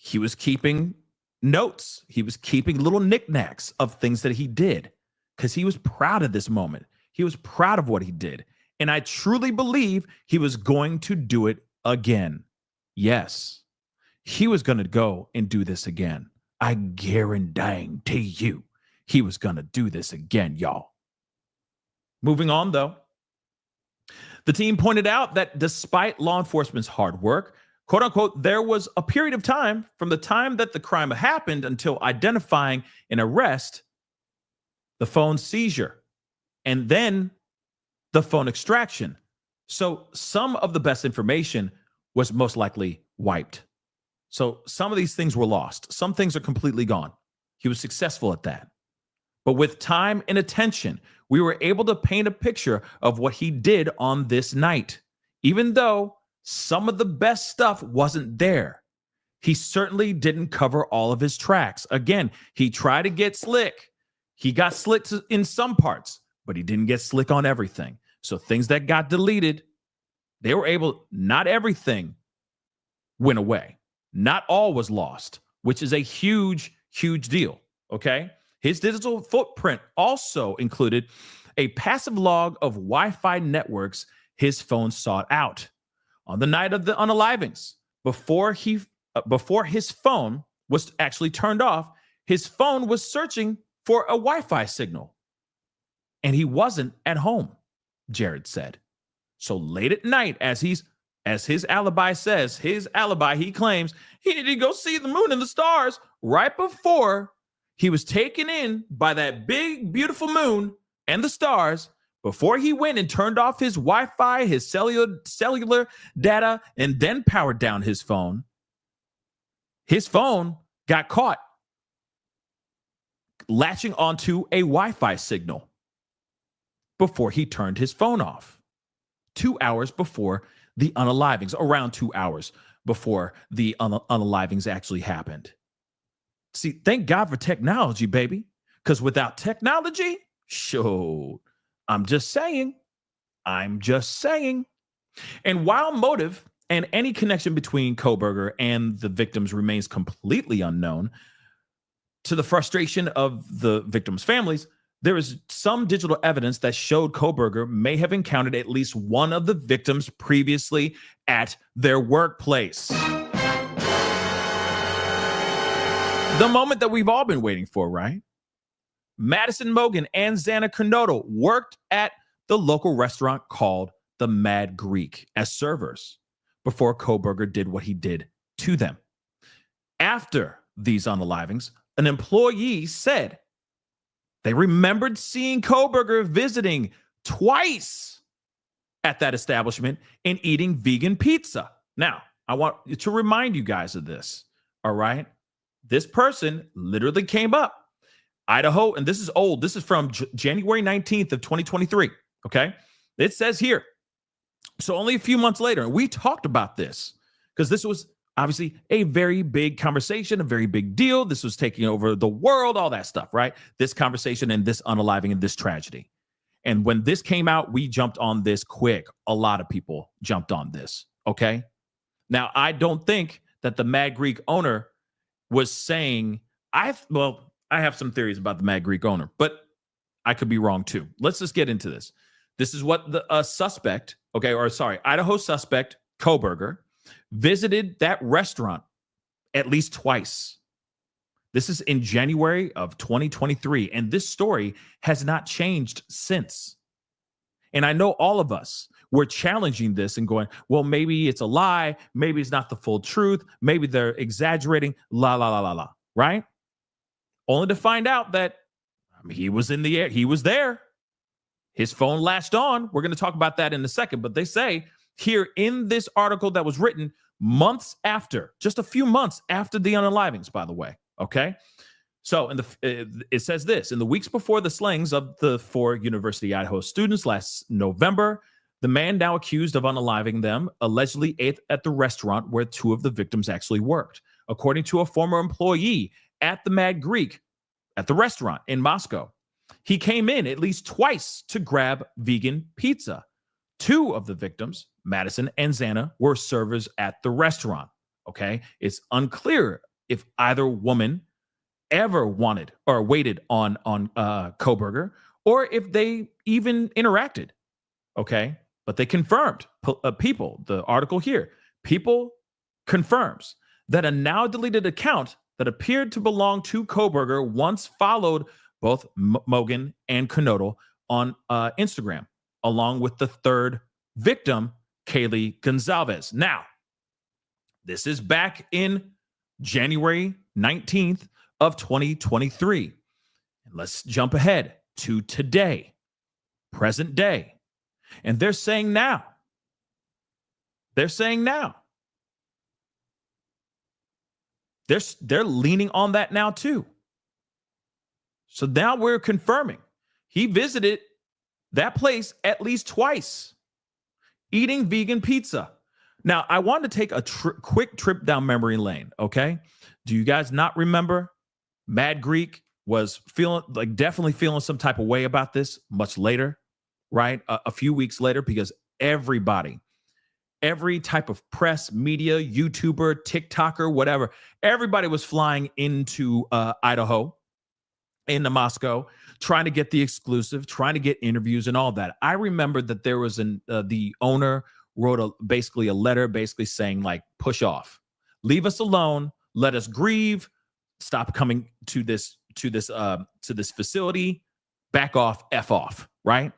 he was keeping notes. He was keeping little knickknacks of things that he did because he was proud of this moment. He was proud of what he did. And I truly believe he was going to do it again. Yes, he was going to go and do this again. I guarantee you he was going to do this again, y'all. Moving on, though. The team pointed out that despite law enforcement's hard work, quote unquote, there was a period of time from the time that the crime happened until identifying an arrest, the phone seizure, and then the phone extraction. So some of the best information was most likely wiped. So some of these things were lost. Some things are completely gone. He was successful at that. But with time and attention, we were able to paint a picture of what he did on this night. Even though some of the best stuff wasn't there, he certainly didn't cover all of his tracks. Again, he tried to get slick. He got slick in some parts, but he didn't get slick on everything. So things that got deleted, they were able, not everything went away. Not all was lost, which is a huge, huge deal, okay? His digital footprint also included a passive log of Wi-Fi networks his phone sought out. On the night of the unalivings, before his phone was actually turned off, his phone was searching for a Wi-Fi signal. And he wasn't at home, Jared said. So late at night, as his alibi says, he claims he needed to go see the moon and the stars right before he was taken in by that big, beautiful moon and the stars, before he went and turned off his Wi-Fi, his cellular data, and then powered down his phone. His phone got caught latching onto a Wi-Fi signal before he turned his phone off. 2 hours before the unalivings, around 2 hours before the unalivings actually happened. See, thank God for technology, baby. Because without technology, sure, I'm just saying. And while motive and any connection between Kohberger and the victims remains completely unknown, to the frustration of the victims' families, there is some digital evidence that showed Kohberger may have encountered at least one of the victims previously at their workplace. The moment that we've all been waiting for, right? Madison Mogan and Xana Kernodle worked at the local restaurant called the Mad Greek as servers before Kohberger did what he did to them. After these unalivings, an employee said they remembered seeing Kohberger visiting twice at that establishment and eating vegan pizza. Now, I want to remind you guys of this, all right? This person literally came up. Idaho, and this is old. This is from January 19th of 2023, okay? It says here, so only a few months later, and we talked about this because this was obviously a very big conversation, a very big deal. This was taking over the world, all that stuff, right? This conversation and this unaliving and this tragedy. And when this came out, we jumped on this quick. A lot of people jumped on this, okay? Now, I don't think that the Mad Greek owner was saying, I have some theories about the Mad Greek owner, but I could be wrong too. Let's just get into this. This is what the Idaho suspect, Kohberger, visited that restaurant at least twice. This is in January of 2023, and this story has not changed since. And I know all of us were challenging this and going, well, maybe it's a lie. Maybe it's not the full truth. Maybe they're exaggerating, right? Only to find out that he was in the air. He was there. His phone latched on. We're going to talk about that in a second. But they say here in this article that was written months after, just a few months after the unalivings, by the way. Okay. So it says this: in the weeks before the slayings of the 4 University of Idaho students last November, the man now accused of unaliving them allegedly ate at the restaurant where 2 of the victims actually worked. According to a former employee at the Mad Greek at the restaurant in Moscow, he came in at least twice to grab vegan pizza. 2 of the victims, Madison and Xana, were servers at the restaurant. Okay. It's unclear if either woman ever wanted or waited on Kohberger, or if they even interacted. Okay, but they confirmed, people, the article here, people confirms that a now deleted account that appeared to belong to Coberger once followed both Mogan and Knodel on Instagram, along with the third victim, Kaylee Gonzalez. Now, this is back in January 19th of 2023. And let's jump ahead to today, present day. And they're saying now. They're leaning on that now too. So now we're confirming he visited that place at least twice, eating vegan pizza. Now, I want to take a quick trip down memory lane, okay? Do you guys not remember Mad Greek was definitely feeling some type of way about this much later, right? A few weeks later, because every type of press, media, YouTuber, TikToker, whatever, everybody was flying into Idaho, into Moscow, trying to get the exclusive, trying to get interviews and all that. I remember that there was the owner wrote basically a letter saying, like, push off, leave us alone, let us grieve, stop coming to this facility, back off, F off, right?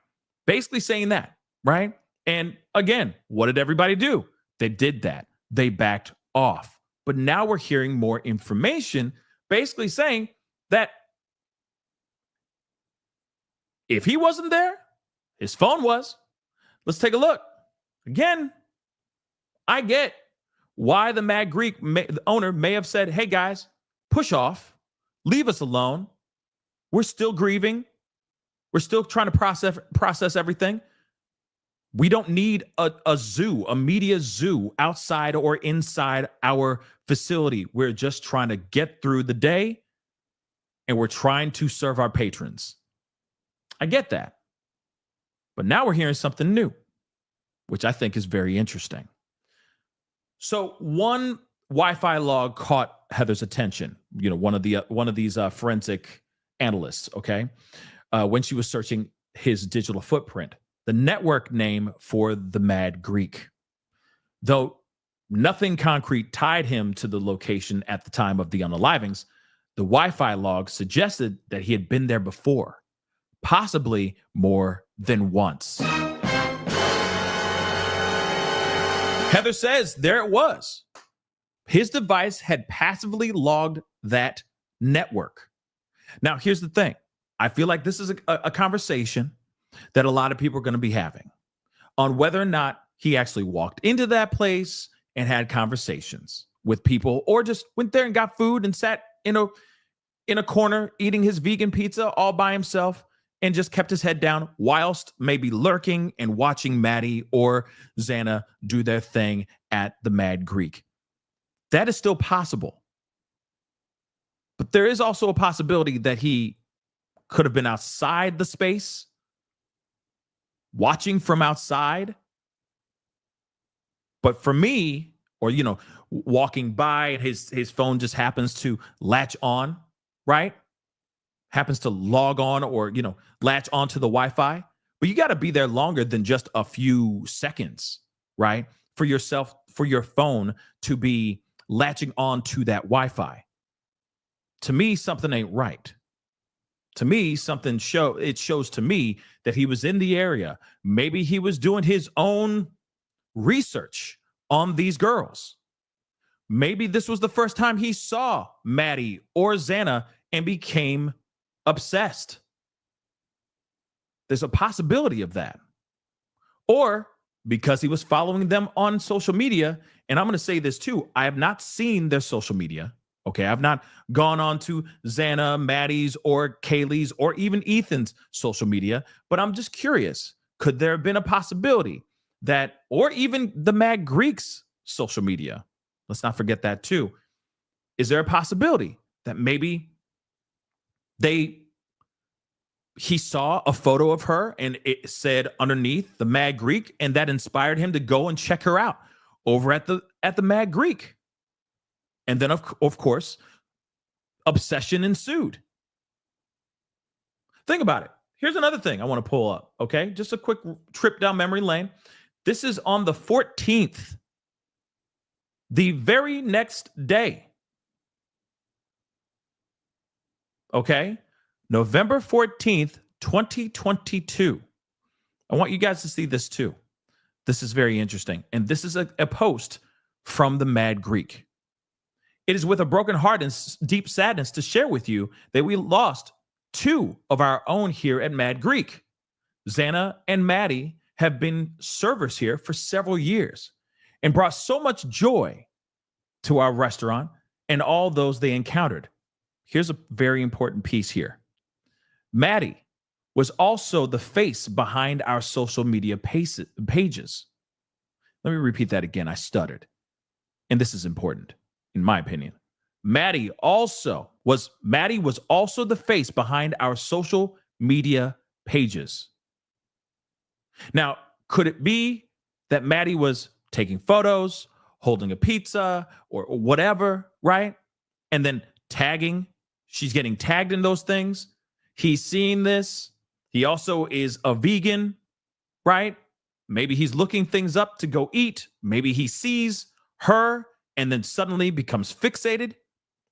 Basically saying that, right? And again, what did everybody do? They did that. They backed off. But now we're hearing more information basically saying that if he wasn't there, his phone was. Let's take a look. Again, I get why the Mad Greek the owner may have said, hey guys, push off, leave us alone. We're still grieving. We're still trying to process everything. We don't need a zoo, a media zoo outside or inside our facility. We're just trying to get through the day, and we're trying to serve our patrons. I get that. But now we're hearing something new, which I think is very interesting. So one Wi-Fi log caught Heather's attention, one of these forensic analysts, okay, when she was searching his digital footprint. The network name for the Mad Greek. Though nothing concrete tied him to the location at the time of the unalivings, the Wi-Fi log suggested that he had been there before, possibly more than once. Heather says there it was. His device had passively logged that network. Now, here's the thing. I feel like this is a conversation that a lot of people are going to be having on whether or not he actually walked into that place and had conversations with people, or just went there and got food and sat in a corner eating his vegan pizza all by himself and just kept his head down whilst maybe lurking and watching Maddie or Xana do their thing at the Mad Greek. That is still possible. But there is also a possibility that he could have been outside the space, watching from outside. But for me, or, walking by and his phone just happens to latch on, right? Happens to log on or, latch onto the Wi-Fi. But you got to be there longer than just a few seconds, right? For your phone to be latching on to that Wi-Fi. To me, something ain't right. To me, it shows to me that he was in the area. Maybe he was doing his own research on these girls. Maybe this was the first time he saw Maddie or Xana and became obsessed. There's a possibility of that. Or because he was following them on social media, and I'm going to say this too, I have not seen their social media. Okay, I've not gone on to Xana, Maddie's, or Kaylee's, or even Ethan's social media, but I'm just curious. Could there have been a possibility that, or even the Mad Greek's social media? Let's not forget that too. Is there a possibility that maybe he saw a photo of her and it said underneath the Mad Greek, and that inspired him to go and check her out over at the Mad Greek? And then, of course, obsession ensued. Think about it. Here's another thing I want to pull up, okay? Just a quick trip down memory lane. This is on the 14th, the very next day. Okay? November 14th, 2022. I want you guys to see this too. This is very interesting. And this is a post from the Mad Greek. It is with a broken heart and deep sadness to share with you that we lost two of our own here at Mad Greek. Xana and Maddie have been servers here for several years and brought so much joy to our restaurant and all those they encountered. Here's a very important piece here. Maddie was also the face behind our social media pages. Let me repeat that again. I stuttered. And this is important, in my opinion. Maddie was also the face behind our social media pages. Now, could it be that Maddie was taking photos, holding a pizza, or whatever, right? And then tagging. She's getting tagged in those things. He's seeing this. He also is a vegan, right? Maybe he's looking things up to go eat. Maybe he sees her and then suddenly becomes fixated,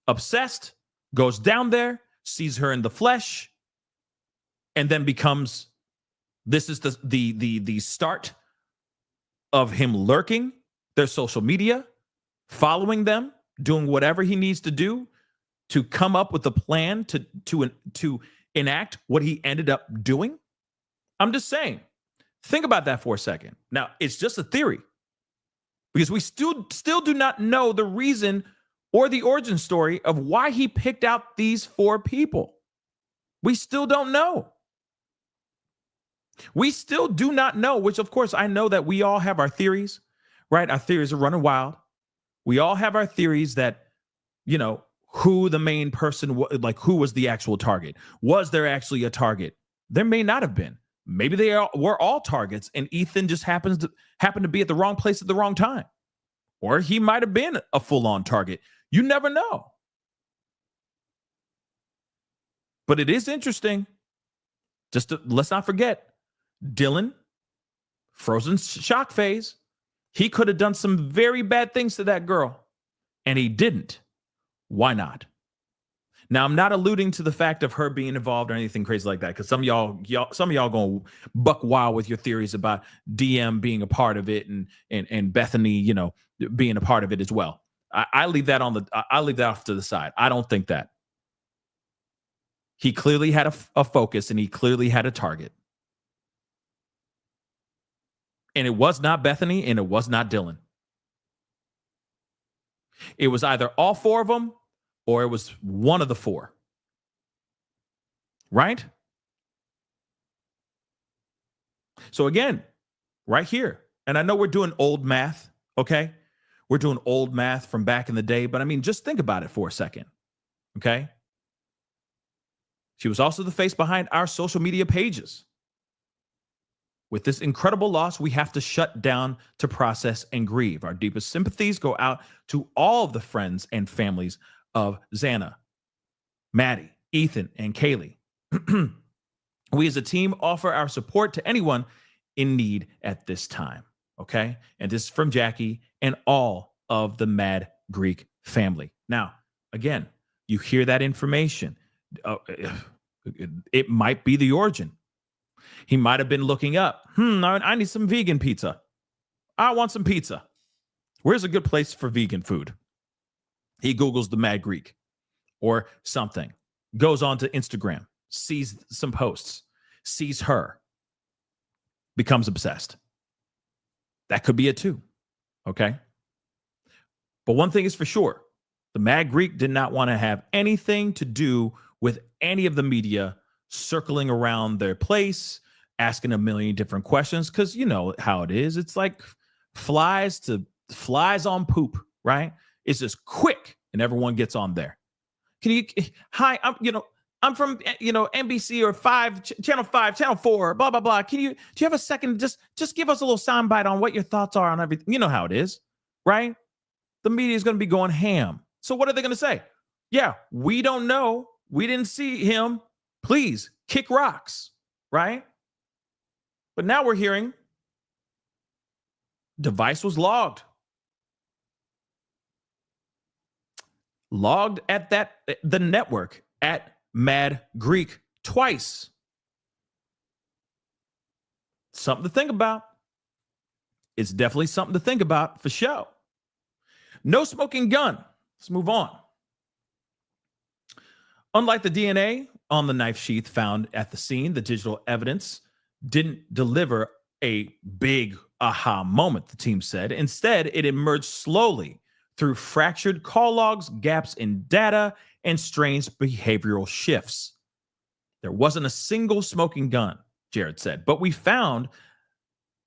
obsessed, goes down there, sees her in the flesh, and then becomes, this is the start of him lurking their social media, following them, doing whatever he needs to do to come up with a plan to enact what he ended up doing. I'm just saying, think about that for a second. Now, it's just a theory because we still do not know the reason or the origin story of why he picked out these four people. We still don't know. We still do not know, which of course I know that we all have our theories, right? Our theories are running wild. We all have our theories that, who the main person was, like who was the actual target. Was there actually a target? There may not have been. Maybe they were all targets and Ethan just happened to be at the wrong place at the wrong time. Or he might have been a full-on target. You never know. But it is interesting. Let's not forget, Dylan, frozen shock phase. He could have done some very bad things to that girl, and he didn't. Why not? Now, I'm not alluding to the fact of her being involved or anything crazy like that, because some of y'all going buck wild with your theories about DM being a part of it and Bethany, being a part of it as well. I leave that off to the side. I don't think that. He clearly had a focus and he clearly had a target. And it was not Bethany and it was not Dylan. It was either all four of them or it was one of the four. Right? So again, right here, and I know we're doing old math, okay? We're doing old math from back in the day, but I mean, just think about it for a second, okay? She was also the face behind our social media pages. With this incredible loss, we have to shut down to process and grieve. Our deepest sympathies go out to all of the friends and families of Xana, Maddie, Ethan, and Kaylee. We as a team offer our support to anyone in need at this time, okay? And this is from Jackie and all of the Mad Greek family. Now, again, you hear that information. It might be the origin. He might have been looking up, I need some vegan pizza. I want some pizza. Where's a good place for vegan food? He Googles the Mad Greek or something, goes on to Instagram, sees some posts, sees her, becomes obsessed. That could be it too, okay? But one thing is for sure, the Mad Greek did not want to have anything to do with any of the media circling around their place, asking a million different questions, because you know how it is. It's like flies on poop, right? It's just quick, and everyone gets on there. Hi, I'm from NBC or Channel 5, Channel 4, blah blah blah. Do you have a second? Just give us a little soundbite on what your thoughts are on everything. You know how it is, right? The media is going to be going ham So what are they going to say? Yeah, we don't know. We didn't see him. Please kick rocks, right? But now we're hearing device was logged. Logged at the network at Mad Greek twice. Something to think about. It's definitely something to think about for sure. No smoking gun. Let's move on. Unlike the DNA on the knife sheath found at the scene, the digital evidence didn't deliver a big aha moment, the team said. Instead, it emerged slowly through fractured call logs, gaps in data, and strange behavioral shifts. There wasn't a single smoking gun, Jared said, but we found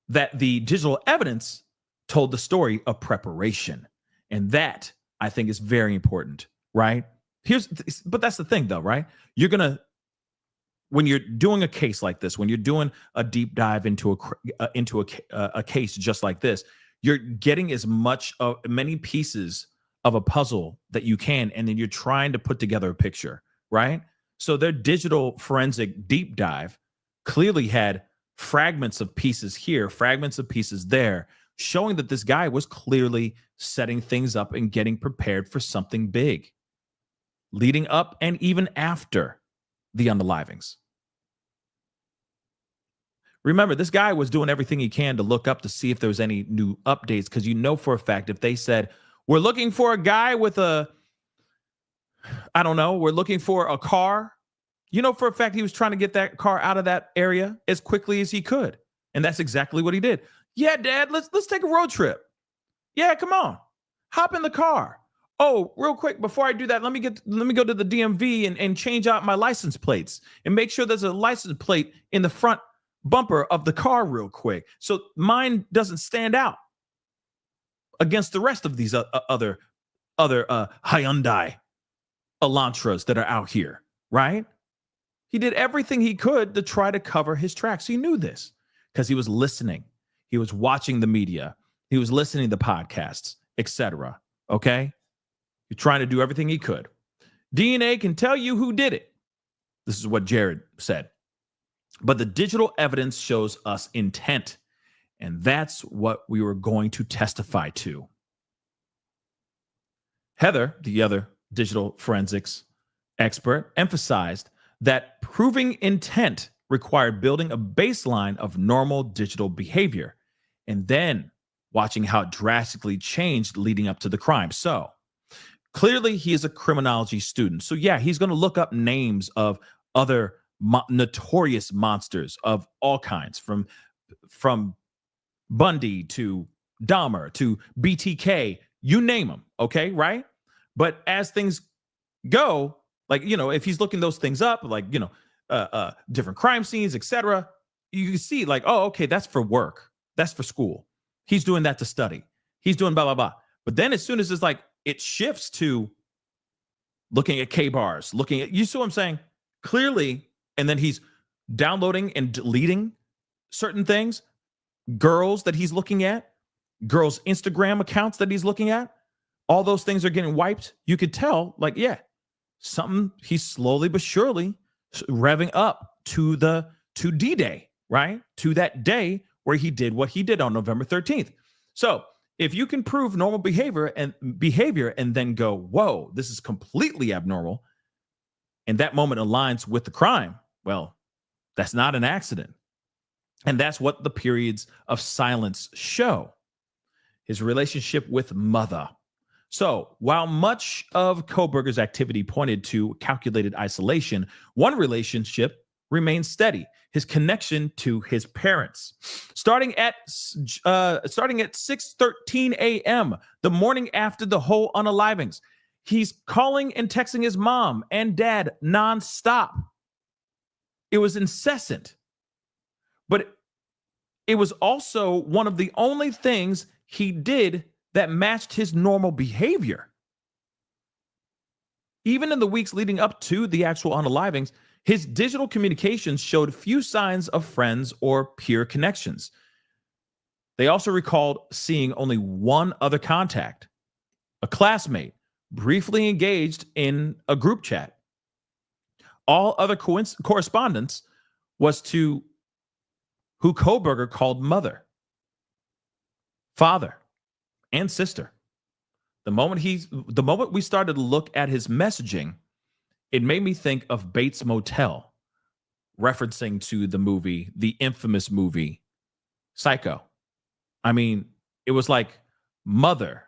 that the digital evidence told the story of preparation. And that, I think, is very important, right? But that's the thing, though, right? When you're doing a case like this, when you're doing a deep dive into a case just like this, you're getting as many pieces of a puzzle that you can, and then you're trying to put together a picture, right? So their digital forensic deep dive clearly had fragments of pieces here, fragments of pieces there, showing that this guy was clearly setting things up and getting prepared for something big, leading up and even after the unalivings. Remember, this guy was doing everything he can to look up to see if there was any new updates, because you know for a fact if they said, we're looking for a guy with we're looking for a car, you know for a fact he was trying to get that car out of that area as quickly as he could. And that's exactly what he did. Yeah, Dad, let's take a road trip. Yeah, come on. Hop in the car. Oh, real quick, before I do that, let me go to the DMV and change out my license plates and make sure there's a license plate in the front bumper of the car real quick, so mine doesn't stand out against the rest of these other Hyundai Elantras that are out here, right? He did everything he could to try to cover his tracks. He knew this because he was listening. He was watching the media. He was listening to podcasts, etc. Okay? He's trying to do everything he could. DNA can tell you who did it. This is what Jared said. But the digital evidence shows us intent, and that's what we were going to testify to. Heather, the other digital forensics expert, emphasized that proving intent required building a baseline of normal digital behavior and then watching how it drastically changed leading up to the crime. So clearly he is a criminology student. So yeah, he's going to look up names of other notorious monsters of all kinds, from Bundy to Dahmer to BTK, you name them, okay, right? But as things go, like, if he's looking those things up, like, different crime scenes, etc., you can see like, oh, okay, that's for work. That's for school. He's doing that to study. He's doing blah, blah, blah. But then as soon as it shifts to looking at K-bars, you see what I'm saying? Clearly. And then he's downloading and deleting certain things, girls that he's looking at, girls' Instagram accounts that he's looking at. All those things are getting wiped. You could tell, like, yeah, something he's slowly but surely revving up to D-Day, right? To that day where he did what he did on November 13th. So if you can prove normal behavior and then go, whoa, this is completely abnormal, and that moment aligns with the crime, well, that's not an accident. And that's what the periods of silence show. His relationship with mother. So while much of Kohberger's activity pointed to calculated isolation, one relationship remained steady: his connection to his parents. Starting at 6:13 a.m., the morning after the whole unalivings, he's calling and texting his mom and dad nonstop. It was incessant. But it was also one of the only things he did that matched his normal behavior. Even in the weeks leading up to the actual unalivings, his digital communications showed few signs of friends or peer connections. They also recalled seeing only one other contact, a classmate, briefly engaged in a group chat. All other correspondence was to who Kohberger called mother, father, and sister. The moment we started to look at his messaging, it made me think of Bates Motel, referencing to the infamous movie Psycho. I mean, it was like mother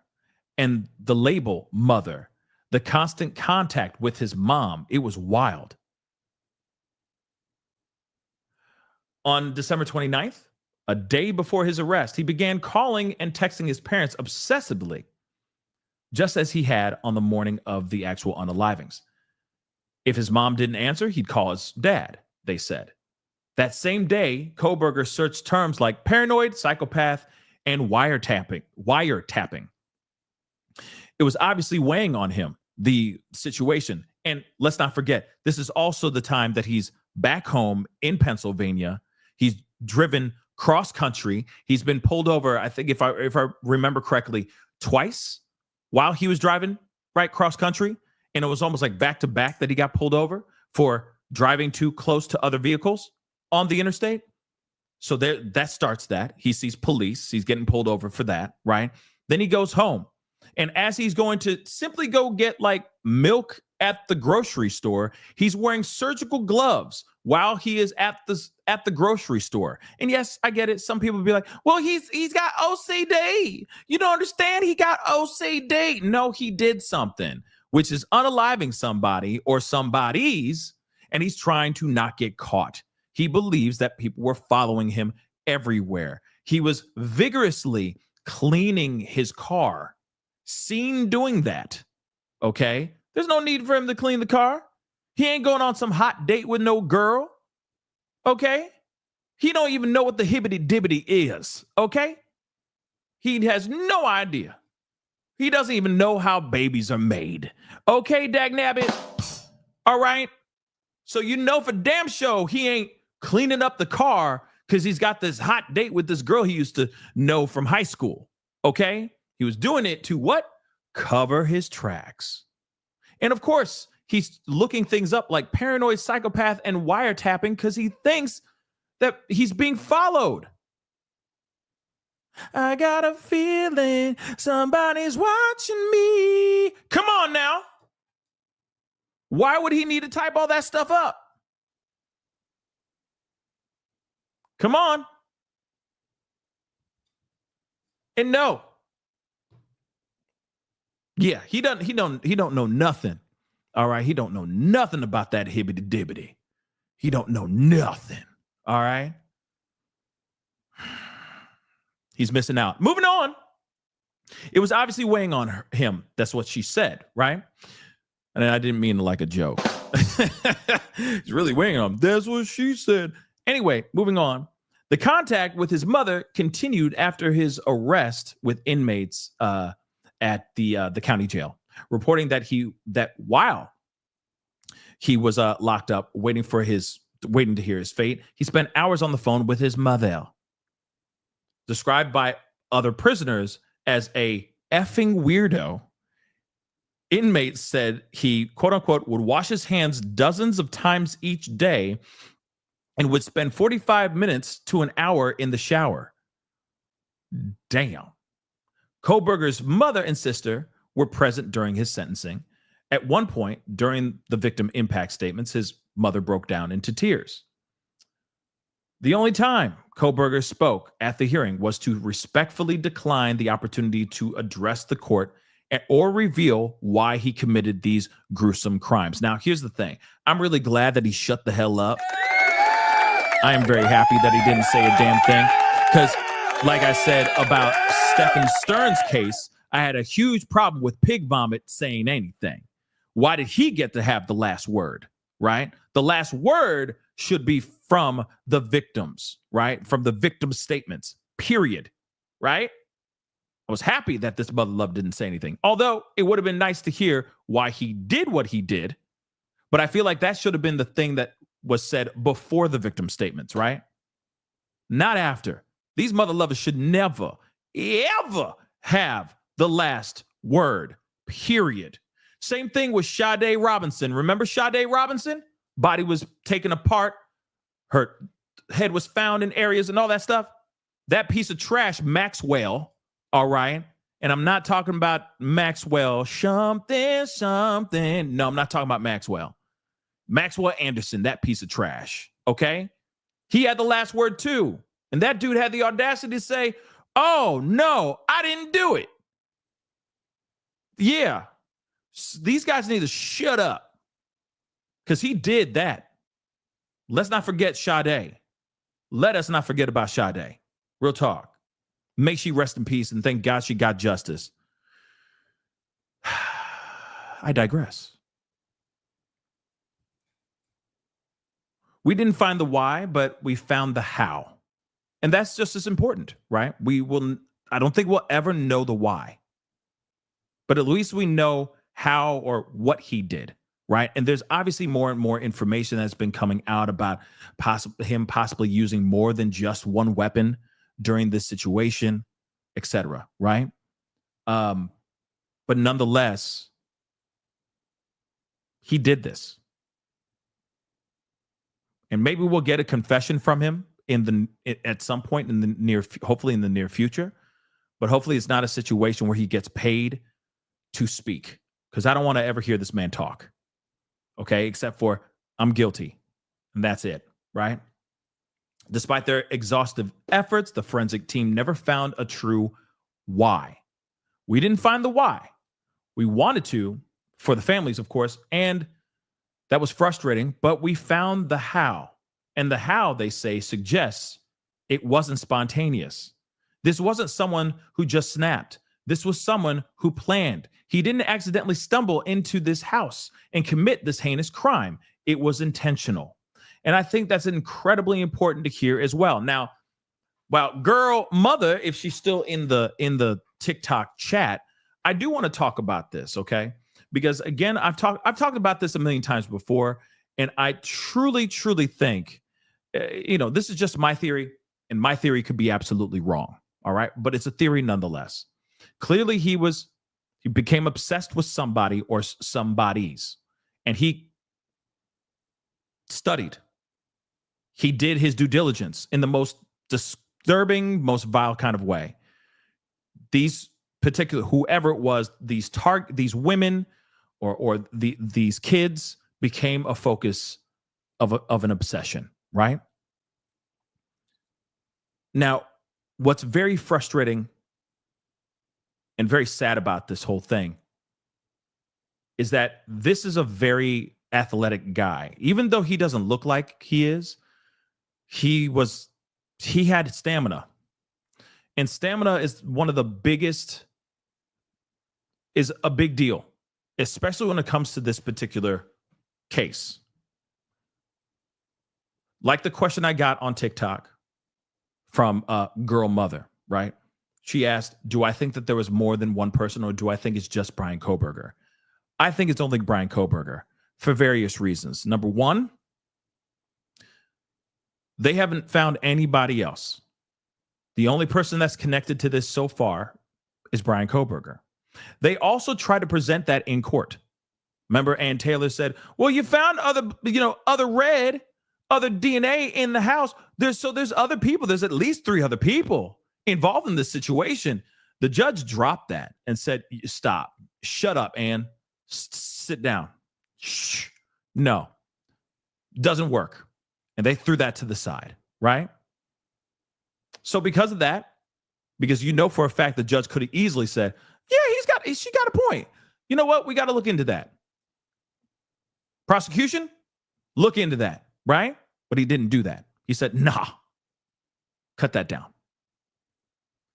and the label mother, the constant contact with his mom. It was wild. On December 29th, a day before his arrest, he began calling and texting his parents obsessively, just as he had on the morning of the actual unalivings. If his mom didn't answer, he'd call his dad, they said. That same day, Coberger searched terms like paranoid, psychopath, and wiretapping. It was obviously weighing on him, the situation. And let's not forget, this is also the time that he's back home in Pennsylvania. He's driven cross country. He's been pulled over, I think, if I remember correctly, twice while he was driving right cross country. And it was almost like back to back that he got pulled over for driving too close to other vehicles on the interstate. So that starts that. He sees police. He's getting pulled over for that, right? Then he goes home. And as he's going to simply go get like milk at the grocery store, he's wearing surgical gloves while he is at the grocery store. And yes, I get it. Some people be like, well, he's got OCD. You don't understand. He got OCD. No, he did something, which is unaliving somebody or somebodies, and he's trying to not get caught. He believes that people were following him everywhere. He was vigorously cleaning his car, seen doing that. Okay? There's no need for him to clean the car. He ain't going on some hot date with no girl. Okay? He don't even know what the hibbity-dibbity is. Okay? He has no idea. He doesn't even know how babies are made. Okay, dagnabbit? All right? So you know for damn sure he ain't cleaning up the car because he's got this hot date with this girl he used to know from high school. Okay? He was doing it to what? Cover his tracks. And of course, he's looking things up like paranoid, psychopath, and wiretapping because he thinks that he's being followed. I got a feeling somebody's watching me. Come on now. Why would he need to type all that stuff up? Come on. And no. Yeah, he don't know nothing. All right, he don't know nothing about that hibbity dibbity. He don't know nothing. All right. He's missing out. Moving on. It was obviously weighing on him. That's what she said, right? And I didn't mean like a joke. It's really weighing on him. That's what she said. Anyway, moving on. The contact with his mother continued after his arrest with inmates at the county jail, reporting that while he was locked up, waiting to hear his fate, he spent hours on the phone with his mother. Described by other prisoners as a effing weirdo, inmates said he, quote unquote, would wash his hands dozens of times each day and would spend 45 minutes to an hour in the shower. Damn. Coberger's mother and sister were present during his sentencing. At one point, during the victim impact statements, his mother broke down into tears. The only time Coberger spoke at the hearing was to respectfully decline the opportunity to address the court or reveal why he committed these gruesome crimes. Now, here's the thing. I'm really glad that he shut the hell up. I am very happy that he didn't say a damn thing because, like I said about Stephen Stern's case, I had a huge problem with Pig Vomit saying anything. Why did he get to have the last word, right? The last word should be from the victims, right? From the victim's statements, period, right? I was happy that this mother love didn't say anything, although it would have been nice to hear why he did what he did. But I feel like that should have been the thing that was said before the victim statements, right? Not after. These mother lovers should never, ever have the last word, period. Same thing with Sade Robinson. Remember Sade Robinson? Body was taken apart. Her head was found in areas and all that stuff. That piece of trash, Maxwell, all right? And I'm not talking about Maxwell something. No, I'm not talking about Maxwell. Maxwell Anderson, that piece of trash, okay? He had the last word too. And that dude had the audacity to say, oh, no, I didn't do it. Yeah. These guys need to shut up because he did that. Let's not forget Sade. Let us not forget about Sade. Real talk. May she rest in peace and thank God she got justice. I digress. We didn't find the why, but we found the how. And that's just as important, right? I don't think we'll ever know the why, but at least we know how or what he did, right? And there's obviously more and more information that's been coming out about him possibly using more than just one weapon during this situation, etc., right? But nonetheless, he did this. And maybe we'll get a confession from him at some point hopefully in the near future. But hopefully it's not a situation where he gets paid to speak, because I don't want to ever hear this man talk. Okay, except for I'm guilty, and that's it, right? Despite their exhaustive efforts, the forensic team never found a true why. We didn't find the why. We wanted to, for the families, of course, and that was frustrating, but we found the how. And the how, they say, suggests it wasn't spontaneous. This wasn't someone who just snapped. This was someone who planned. He didn't accidentally stumble into this house and commit this heinous crime. It was intentional. And I think that's incredibly important to hear as well. Now, well, girl, mother, if she's still in the TikTok chat, I do want to talk about this, okay? Because again, I've talked about this a million times before, and I truly think, this is just my theory, and my theory could be absolutely wrong. All right, but it's a theory nonetheless. Clearly, he became obsessed with somebody or somebodies, and he studied. He did his due diligence in the most disturbing, most vile kind of way. These particular, whoever it was, these women or these kids became a focus of an obsession, right? Now, what's very frustrating and very sad about this whole thing is that this is a very athletic guy. Even though he doesn't look like he is, he had stamina. And stamina is is a big deal, especially when it comes to this particular case. Like the question I got on TikTok from a girl mother, right? She asked, do I think that there was more than one person, or do I think it's just Bryan Kohberger? I think it's only Bryan Kohberger for various reasons. Number one, they haven't found anybody else. The only person that's connected to this so far is Bryan Kohberger. They also try to present that in court. Remember, Ann Taylor said, well, you found other DNA in the house. There's other people. There's at least 3 other people involved in this situation. The judge dropped that and said, stop, shut up, Ann, sit down. Shh. No, doesn't work. And they threw that to the side, right? So because of that, because for a fact the judge could have easily said, yeah, she got a point. You know what? We got to look into that. Prosecution, look into that, right? But he didn't do that. He said, nah, cut that down.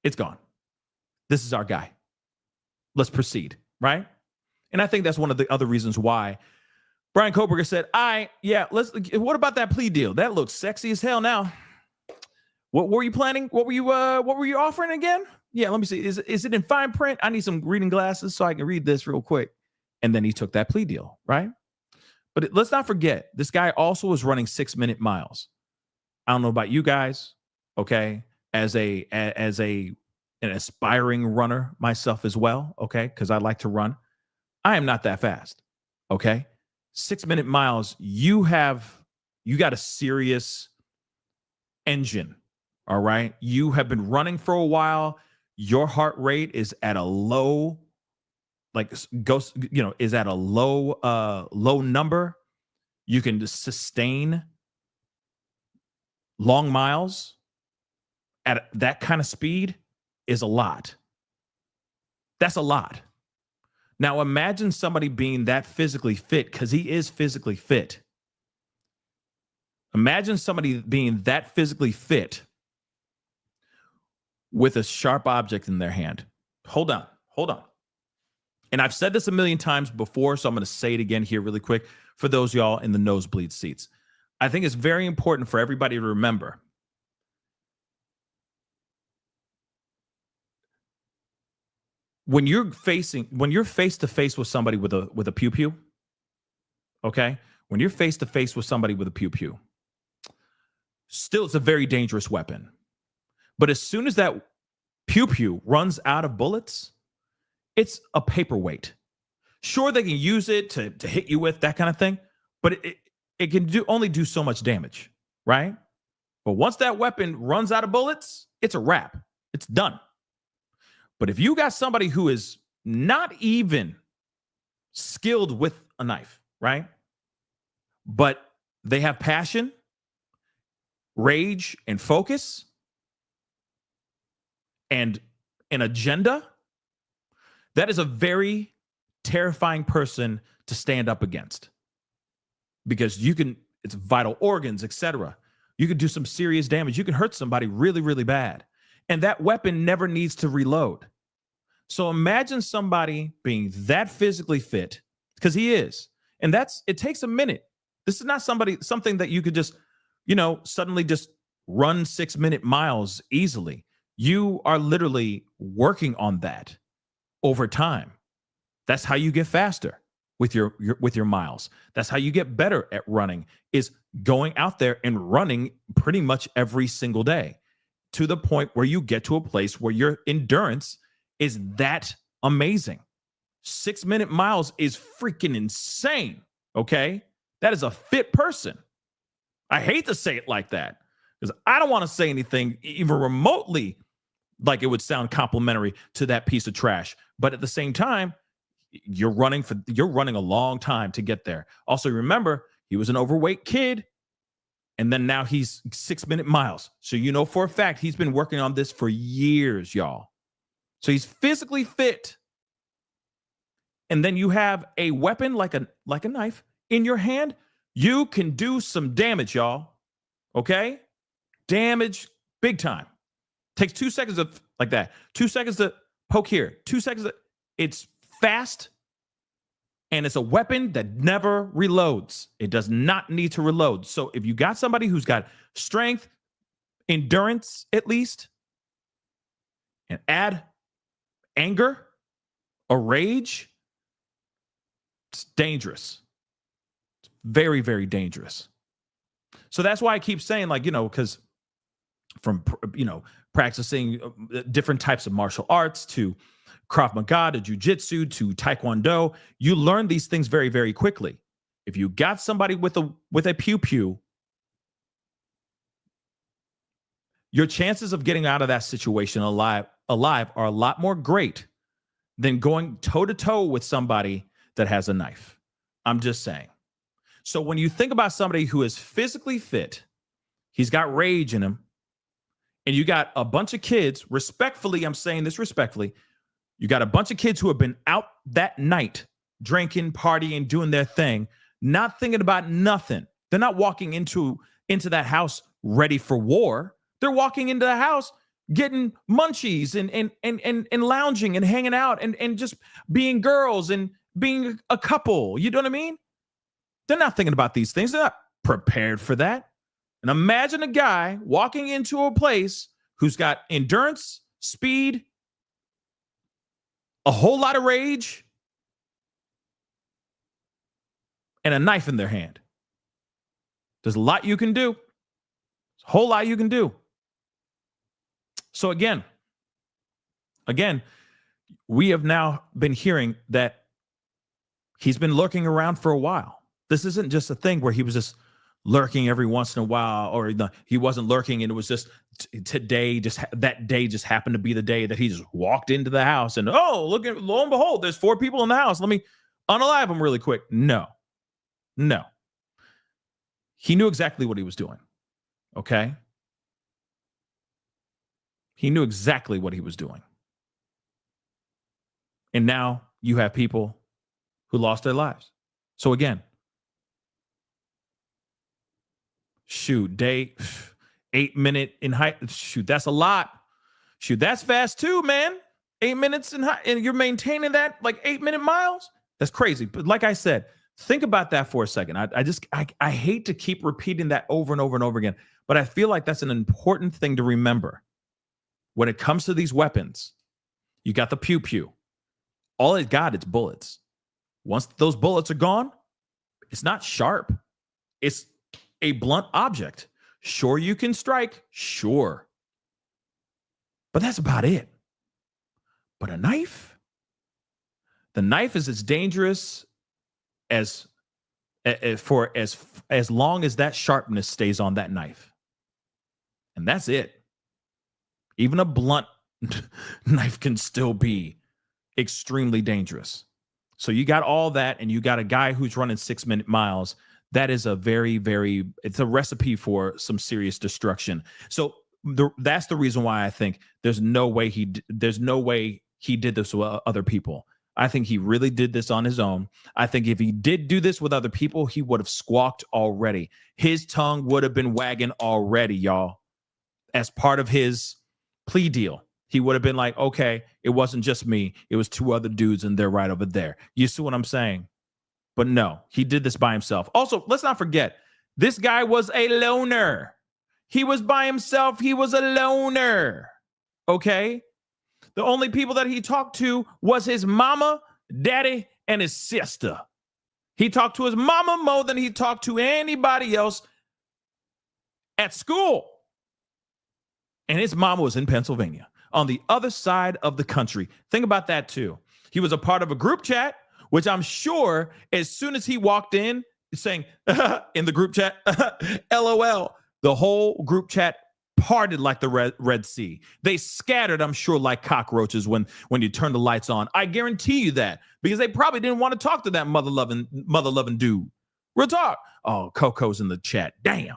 It's gone. This is our guy. Let's proceed, right? And I think that's one of the other reasons why Bryan Kohberger said, what about that plea deal? That looks sexy as hell now. What were you planning? What were you offering again? Yeah, let me see. Is it in fine print? I need some reading glasses so I can read this real quick. And then he took that plea deal, right? But let's not forget, this guy also was running 6-minute miles. I don't know about you guys, okay? As an aspiring runner myself as well, okay? Because I like to run. I am not that fast. Okay. 6-minute miles, you got a serious engine. All right. You have been running for a while. Your heart rate is at a low, is at a low number. You can sustain long miles at that kind of speed is a lot. That's a lot. Now imagine somebody being that physically fit, because he is physically fit. Imagine somebody being that physically fit with a sharp object in their hand. Hold on. And I've said this a million times before, so I'm going to say it again here really quick for those y'all in the nosebleed seats. I think it's very important for everybody to remember. When you're face to face with somebody with a pew pew, okay? When you're face to face with somebody with a pew pew, still it's a very dangerous weapon. But as soon as that pew pew runs out of bullets, it's a paperweight. Sure, they can use it to hit you with, that kind of thing, but it can only do so much damage, right? But once that weapon runs out of bullets, it's a wrap. It's done. But if you got somebody who is not even skilled with a knife, right? But they have passion, rage, and focus, and an agenda, that is a very terrifying person to stand up against. Because it's vital organs, etc. You could do some serious damage. You can hurt somebody really, really bad. And that weapon never needs to reload. So imagine somebody being that physically fit, because he is. And it takes a minute. This is not something that you could just, suddenly just run 6-minute miles easily. You are literally working on that over time. That's how you get faster with your miles. That's how you get better at running, is going out there and running pretty much every single day, to the point where you get to a place where your endurance is that amazing. 6-minute miles is freaking insane. Okay. That is a fit person. I hate to say it like that, because I don't want to say anything even remotely like it would sound complimentary to that piece of trash. But at the same time, you're running a long time to get there. Also, remember, he was an overweight kid, and then now he's 6-minute miles. So for a fact he's been working on this for years, y'all. So he's physically fit. And then you have a weapon like a knife in your hand. You can do some damage, y'all. Okay? Damage big time. Takes 2 seconds like that. 2 seconds to poke here. 2 seconds. It's fast. And it's a weapon that never reloads. It does not need to reload. So if you got somebody who's got strength, endurance at least, and add anger, a rage, it's dangerous. It's very, very dangerous. So that's why I keep saying, because from, practicing different types of martial arts to Krav Maga to jiu-jitsu to Taekwondo, you learn these things very, very quickly. If you got somebody with a pew-pew, your chances of getting out of that situation alive are a lot more great than going toe-to-toe with somebody that has a knife. I'm just saying. So when you think about somebody who is physically fit, he's got rage in him, and you got a bunch of kids, respectfully, I'm saying this respectfully, you got a bunch of kids who have been out that night, drinking, partying, doing their thing, not thinking about nothing. They're not walking into that house ready for war. They're walking into the house getting munchies and lounging and hanging out and just being girls and being a couple. You know what I mean? They're not thinking about these things. They're not prepared for that. And imagine a guy walking into a place who's got endurance, speed, a whole lot of rage, and a knife in their hand. There's a lot you can do. There's a whole lot you can do. So again, we have now been hearing that He's been lurking around for a while. This isn't just a thing where he was just lurking every once in a while, or he wasn't lurking and it was just today, that day just happened to be the day that he just walked into the house and, oh, lo and behold, there's 4 people in the house. Let me unalive them really quick. No. He knew exactly what he was doing. Okay? He knew exactly what he was doing. And now you have people who lost their lives. So again, shoot, day 8 minute in height. Shoot, that's a lot. Shoot, that's fast too, man. 8 minutes in height, and you're maintaining that like 8-minute miles. That's crazy. But like I said, think about that for a second. I hate to keep repeating that over and over and over again, but I feel like that's an important thing to remember. When it comes to these weapons, you got the pew pew. All it got is bullets. Once those bullets are gone, it's not sharp. It's a blunt object. Sure, you can strike. Sure. But that's about it. But a knife? The knife is as dangerous as long as that sharpness stays on that knife. And that's it. Even a blunt knife can still be extremely dangerous. So you got all that, and you got a guy who's running 6-minute miles. That is a very, very, it's a recipe for some serious destruction. So that's the reason why I think there's no way he did this with other people. I think he really did this on his own. I think if he did do this with other people, he would have squawked already. His tongue would have been wagging already, y'all. As part of his plea deal, he would have been like, okay, it wasn't just me. It was 2 other dudes, and they're right over there. You see what I'm saying? But no, he did this by himself. Also, let's not forget, this guy was a loner. He was by himself. He was a loner. Okay? The only people that he talked to was his mama, daddy, and his sister. He talked to his mama more than he talked to anybody else at school. And his mama was in Pennsylvania, on the other side of the country. Think about that too. He was a part of a group chat, which I'm sure as soon as he walked in, saying in the group chat, LOL, the whole group chat parted like the Red Sea. They scattered, I'm sure, like cockroaches when you turn the lights on. I guarantee you that, because they probably didn't want to talk to that mother-loving dude. Real talk. Oh, Coco's in the chat. Damn,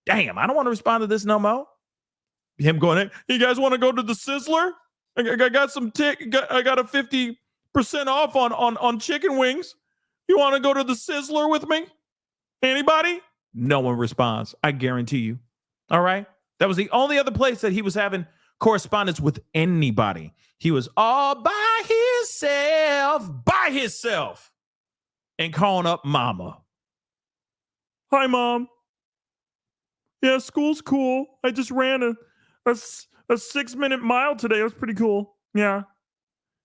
I don't want to respond to this no more. Him going, hey, you guys want to go to the Sizzler? I got some I got a 50% off on chicken wings. You want to go to the Sizzler with me? Anybody? No one responds. I guarantee you. All right. That was the only other place that he was having correspondence with anybody. He was all by himself, and calling up mama. Hi, Mom. Yeah, school's cool. I just ran a 6-minute mile today. It was pretty cool. Yeah.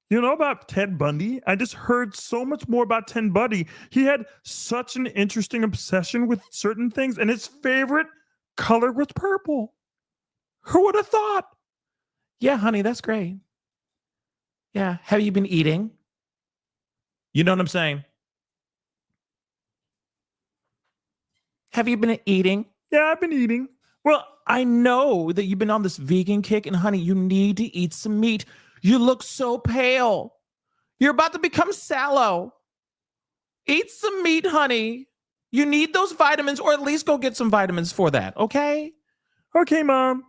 You know about Ted Bundy? I just heard so much more about Ted Bundy. He had such an interesting obsession with certain things, and his favorite color was purple. Who would have thought? Yeah, honey, that's great. Yeah. Have you been eating? You know what I'm saying? Have you been eating? Yeah, I've been eating. Well, I know that you've been on this vegan kick, and honey, you need to eat some meat. You look so pale. You're about to become sallow. Eat some meat, honey. You need those vitamins, or at least go get some vitamins for that, okay? Okay, Mom.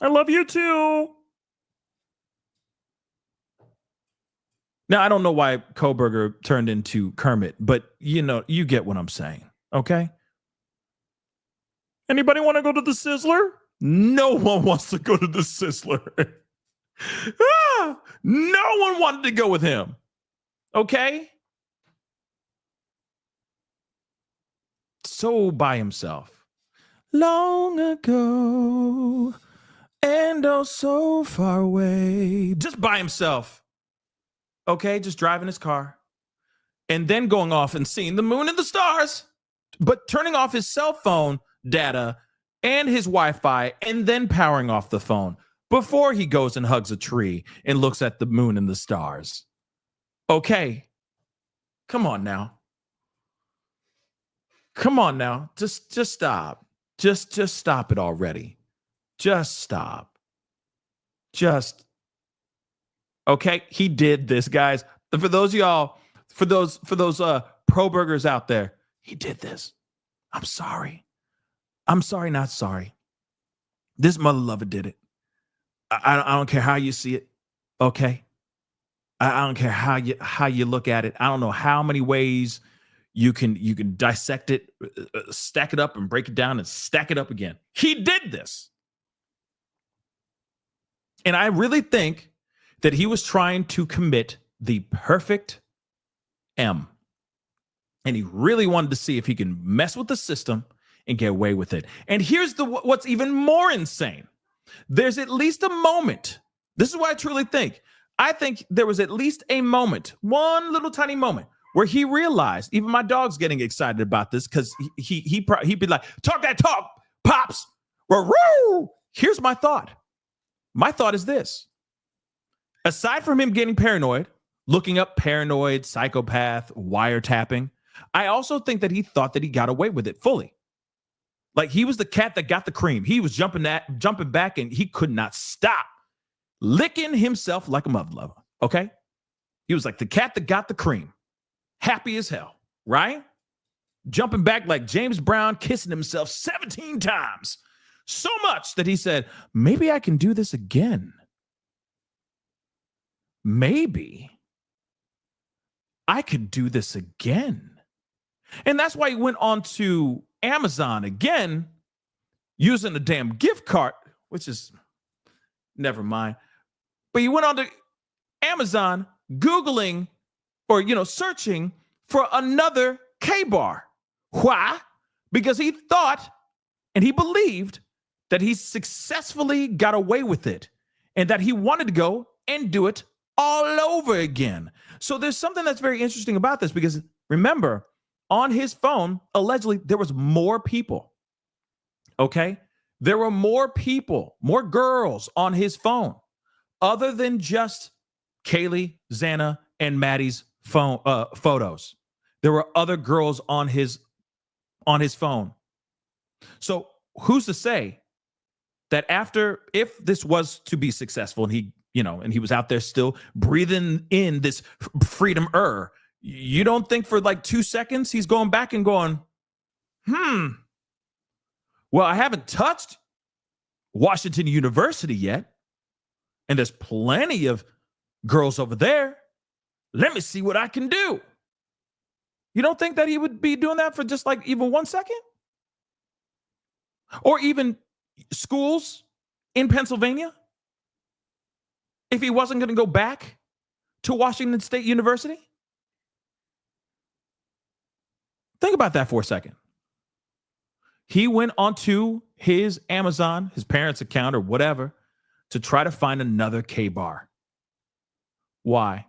I love you too. Now, I don't know why Coberger turned into Kermit, but you get what I'm saying, okay? Anybody want to go to the Sizzler? No one wants to go to the Sizzler. No one wanted to go with him. Okay? So by himself. Long ago, and oh so far away. Just by himself. Okay? Just driving his car. And then going off and seeing the moon and the stars. But turning off his cell phone data and his Wi-Fi, and then powering off the phone before he goes and hugs a tree and looks at the moon and the stars. Okay. Come on now. Come on now. Just stop. Just stop it already. Just stop. Just. Okay, he did this, guys. For those of y'all, for those Kohbergers out there, he did this. I'm sorry. I'm sorry, not sorry. This mother lover did it. I don't care how you see it. Okay. I don't care how you look at it. I don't know how many ways you can dissect it, stack it up and break it down and stack it up again. He did this. And I really think that he was trying to commit the perfect M. And he really wanted to see if he can mess with the system and get away with it. And here's what's even more insane. There's at least a moment. This is what I truly think. I think there was at least a moment, one little tiny moment, where he realized, even my dog's getting excited about this because he'd be like, talk that talk, Pops. Woo! Here's my thought. My thought is this. Aside from him getting paranoid, looking up paranoid, psychopath, wiretapping, I also think that he thought that he got away with it fully. Like he was the cat that got the cream. He was jumping back and he could not stop licking himself like a mother lover. Okay. He was like the cat that got the cream. Happy as hell, right? Jumping back like James Brown, kissing himself 17 times. So much that he said, maybe I can do this again. Maybe I could do this again. And that's why he went on to Amazon again, using a damn gift card, which is never mind. But he went on to Amazon, Googling or, searching for another K-bar. Why? Because he thought and he believed that he successfully got away with it and that he wanted to go and do it all over again. So there's something that's very interesting about this because remember, on his phone, allegedly, there was more people. Okay? There were more people, more girls on his phone other than just Kaylee, Xana, and Maddie's phone photos. There were other girls on his phone. So who's to say that if this was to be successful and he was out there still breathing in this freedom you don't think for like 2 seconds he's going back and going, well, I haven't touched Washington University yet. And there's plenty of girls over there. Let me see what I can do. You don't think that he would be doing that for just like even 1 second? Or even schools in Pennsylvania? If he wasn't going to go back to Washington State University? Think about that for a second. He went onto his Amazon, his parents' account or whatever, to try to find another K-bar. Why?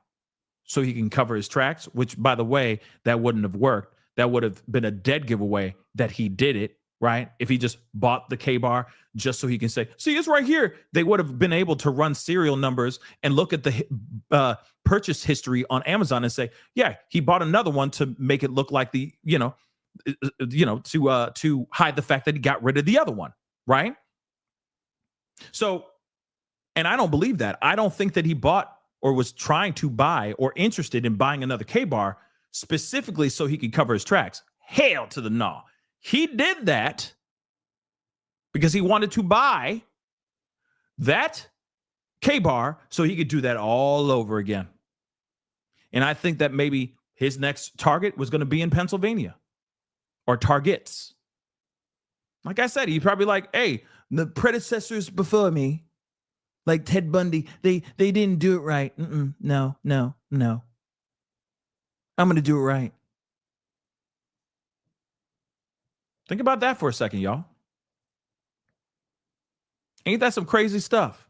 So he can cover his tracks, which, by the way, that wouldn't have worked. That would have been a dead giveaway that he did it, right? If he just bought the K-bar just so he can say, see, it's right here. They would have been able to run serial numbers and look at the purchase history on Amazon and say, yeah, he bought another one to make it look like to hide the fact that he got rid of the other one, right? So, and I don't believe that. I don't think that he bought or was trying to buy or interested in buying another K-bar specifically so he could cover his tracks. Hell to the no. He did that because he wanted to buy that K-bar so he could do that all over again. And I think that maybe his next target was going to be in Pennsylvania or targets. Like I said, he'd probably like, hey, the predecessors before me, like Ted Bundy, they didn't do it right. No. I'm going to do it right. Think about that for a second, y'all. Ain't that some crazy stuff?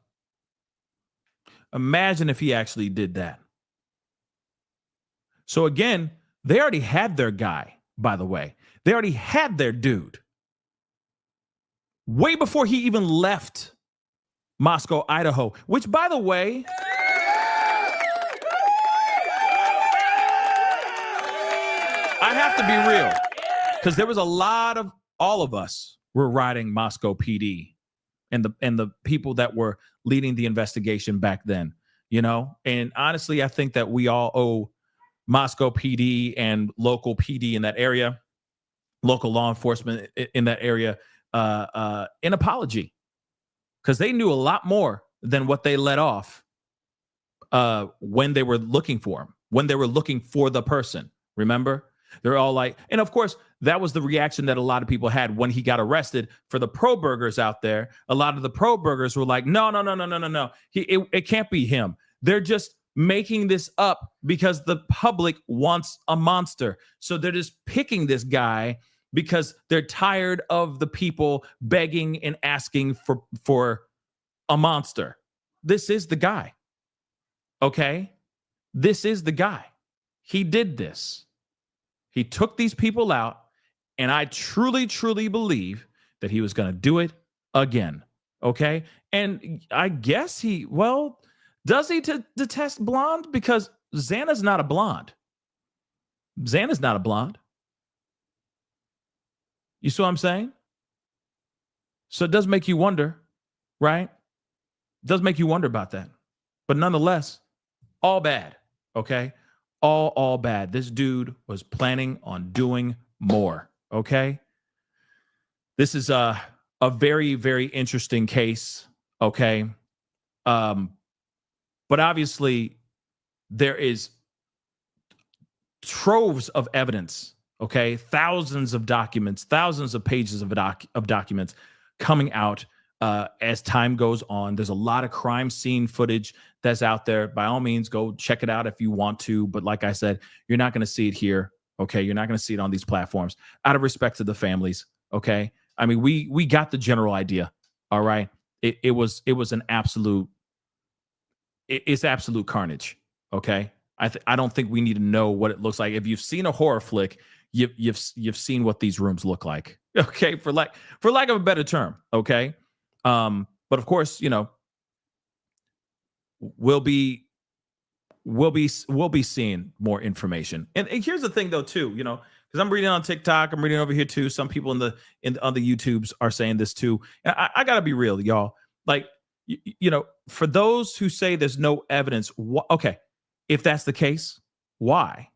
Imagine if he actually did that. So again, they already had their guy, by the way. They already had their dude. Way before he even left Moscow, Idaho, which, by the way, have to be real, because there was a lot of, all of us were riding Moscow PD and the people that were leading the investigation back then, you know? And honestly, I think that we all owe Moscow PD and local PD in that area, local law enforcement in that area, an apology, because they knew a lot more than what they let off when they were looking for him, when they were looking for the person. Remember? They're all like, and of course, that was the reaction that a lot of people had when he got arrested. For the pro-burgers out there, a lot of the pro-burgers were like, no. It can't be him. They're just making this up because the public wants a monster. So they're just picking this guy because they're tired of the people begging and asking for a monster. This is the guy. Okay? This is the guy. He did this. He took these people out, and I truly, truly believe that he was going to do it again. Okay? And I guess does he detest blonde? Because Xana's not a blonde. Xana's not a blonde. You see what I'm saying? So it does make you wonder, right? It does make you wonder about that. But nonetheless, all bad, okay? All bad. This dude was planning on doing more, okay? This is a very, very interesting case, okay? But obviously, there is troves of evidence, okay? Thousands of documents, thousands of pages of documents coming out as time goes on. There's a lot of crime scene footage that's out there. By all means, go check it out if you want to. But like I said, you're not going to see it here, okay? You're not going to see it on these platforms out of respect to the families, okay? I mean, we got the general idea, all right? It was an absolute, it's absolute carnage, okay? I don't think we need to know what it looks like. If you've seen a horror flick, you've seen what these rooms look like, okay? For lack of a better term, okay? But of course, you know, we'll be seeing more information. And here's the thing, though, too, you know, because I'm reading on TikTok, I'm reading over here too. Some people on the YouTubes are saying this too. And I gotta be real, y'all. Like, you know, for those who say there's no evidence, okay, if that's the case, why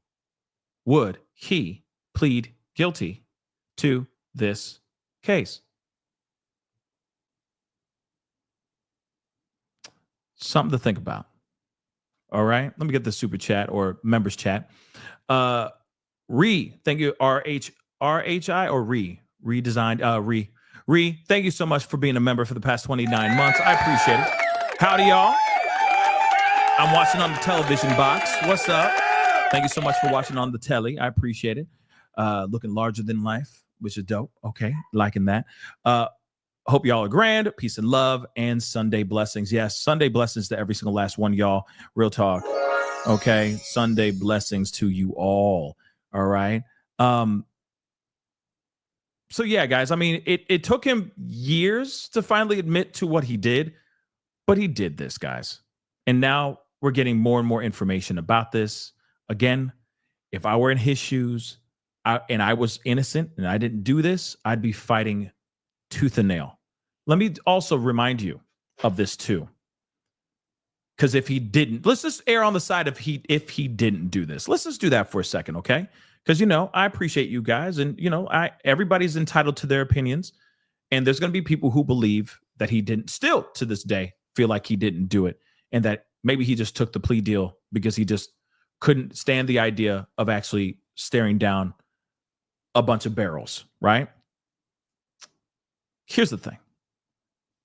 would he plead guilty to this case? Something to think about. All right. Let me get the super chat or members chat. Thank you. RHI or redesigned. Thank you so much for being a member for the past 29 months. I appreciate it. Howdy, y'all. I'm watching on the television box. What's up? Thank you so much for watching on the telly. I appreciate it. Looking larger than life, which is dope. Okay. Liking that. Hope y'all are grand. Peace and love and Sunday blessings. Yes, Sunday blessings to every single last one, y'all. Real talk. Okay. Sunday blessings to you all. All right. So yeah, guys, I mean, it took him years to finally admit to what he did, but he did this, guys. And now we're getting more and more information about this. Again, if I were in his shoes and I was innocent and I didn't do this, I'd be fighting tooth and nail. Let me also remind you of this too. Because if he didn't, let's just err on the side of if he didn't do this. Let's just do that for a second, okay? Because, you know, I appreciate you guys, and, you know, everybody's entitled to their opinions, and there's going to be people who believe that he didn't, still to this day, feel like he didn't do it, and that maybe he just took the plea deal because he just couldn't stand the idea of actually staring down a bunch of barrels, right? Here's the thing.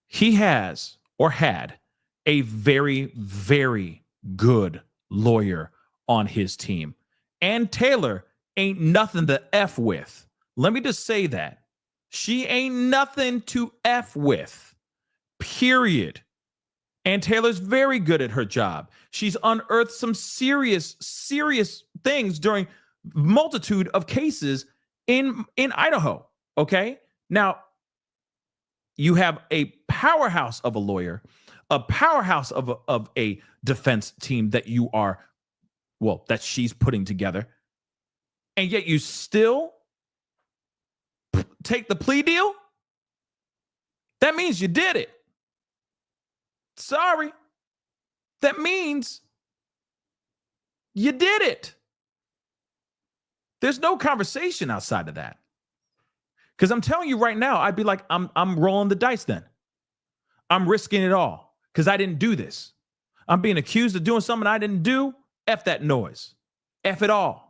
He has or had a very, very good lawyer on his team. And Taylor ain't nothing to F with. Let me just say that. She ain't nothing to F with. Period. And Taylor's very good at her job. She's unearthed some serious, serious things during multitude of cases in Idaho. Okay? Now, you have a powerhouse of a lawyer, a powerhouse of a defense team that that she's putting together. and yet you still take the plea deal, that means you did it. Sorry. That means you did it. There's no conversation outside of that. Because I'm telling you right now, I'd be like, I'm rolling the dice then. I'm risking it all because I didn't do this. I'm being accused of doing something I didn't do. F that noise. F it all.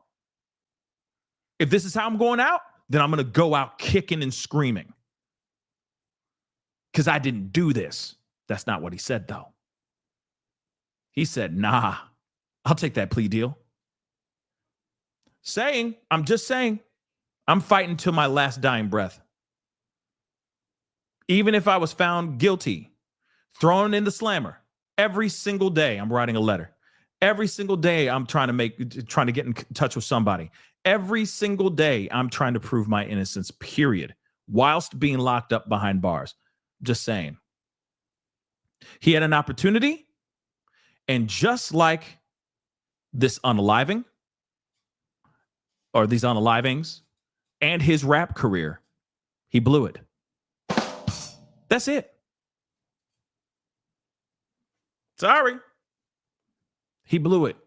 If this is how I'm going out, then I'm going to go out kicking and screaming. Because I didn't do this. That's not what he said, though. He said, nah, I'll take that plea deal. I'm just saying, I'm fighting till my last dying breath. Even if I was found guilty, thrown in the slammer, every single day I'm writing a letter. Every single day I'm trying to get in touch with somebody. Every single day I'm trying to prove my innocence, period, whilst being locked up behind bars. Just saying. He had an opportunity, and just like this unaliving, or these unalivings, and his rap career, he blew it. That's it. Sorry. He blew it.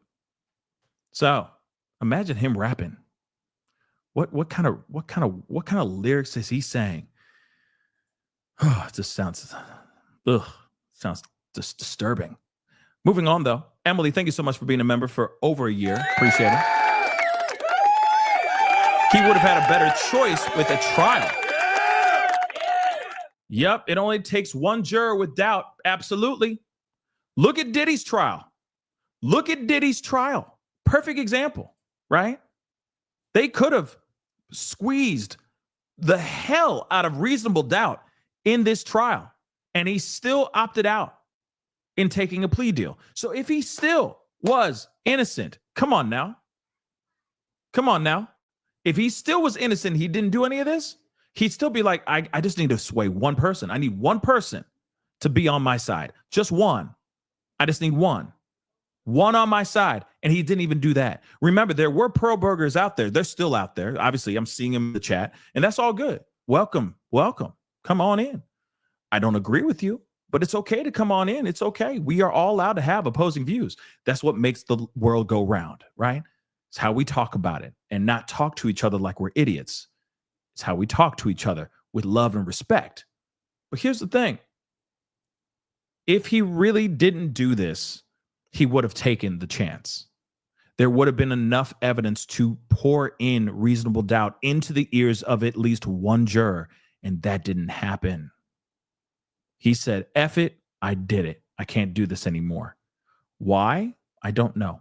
So imagine him rapping. What kind of lyrics is he saying? Oh, it just sounds just disturbing. Moving on though. Emily, thank you so much for being a member for over a year. Appreciate it. He would have had a better choice with a trial. Yep, it only takes one juror with doubt. Absolutely. Look at Diddy's trial. Perfect example, right? They could have squeezed the hell out of reasonable doubt in this trial, and he still opted out in taking a plea deal. So if he still was innocent, come on now. If he still was innocent, he didn't do any of this, he'd still be like, I just need to sway one person. I need one person to be on my side. Just one. I just need one on my side. And he didn't even do that. Remember, there were Cobergers out there. They're still out there. Obviously, I'm seeing him in the chat, and that's all good. Welcome. Come on in. I don't agree with you, but it's okay to come on in. It's okay. We are all allowed to have opposing views. That's what makes the world go round, right? It's how we talk about it and not talk to each other like we're idiots. It's how we talk to each other with love and respect. But here's the thing. If he really didn't do this, he would have taken the chance. There would have been enough evidence to pour in reasonable doubt into the ears of at least one juror, and that didn't happen. He said, F it, I did it. I can't do this anymore. Why? I don't know.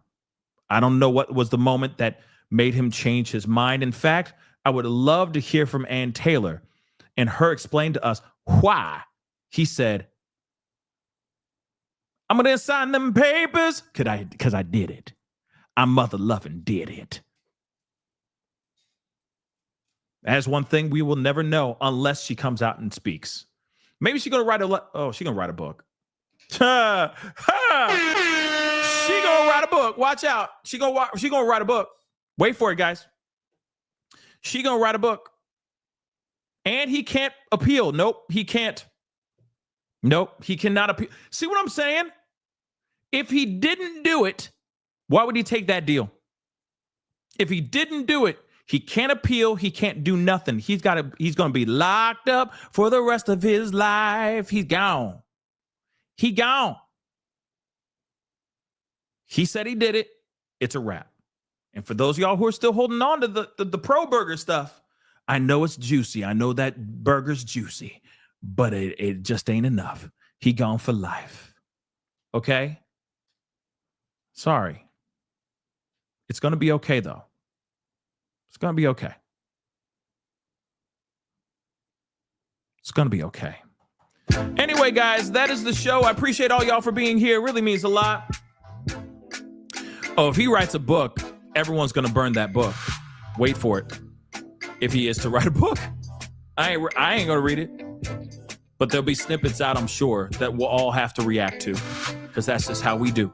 I don't know what was the moment that made him change his mind. In fact, I would love to hear from Ann Taylor and her explain to us why he said, I'm going to sign them papers because I did it. I mother loving did it. That's one thing we will never know unless she comes out and speaks. Maybe she's going to write she's going to write a book. She going to write a book. Watch out. She going to write a book. Wait for it, guys. She going to write a book. And he can't appeal. Nope, he can't. Nope, he cannot appeal. See what I'm saying? If he didn't do it, why would he take that deal? If he didn't do it, he can't appeal. He can't do nothing. He's going to be locked up for the rest of his life. He's gone. He gone. He said he did it. It's a wrap. And for those of y'all who are still holding on to the Coberger stuff, I know it's juicy. I know that burger's juicy, but it just ain't enough. He gone for life. Okay? Sorry. It's going to be okay, though. It's going to be okay. It's going to be okay. Anyway, guys, that is the show. I appreciate all y'all for being here. It really means a lot. Oh, if he writes a book, everyone's going to burn that book. Wait for it. If he is to write a book, I ain't going to read it. But there'll be snippets out, I'm sure, that we'll all have to react to, because that's just how we do.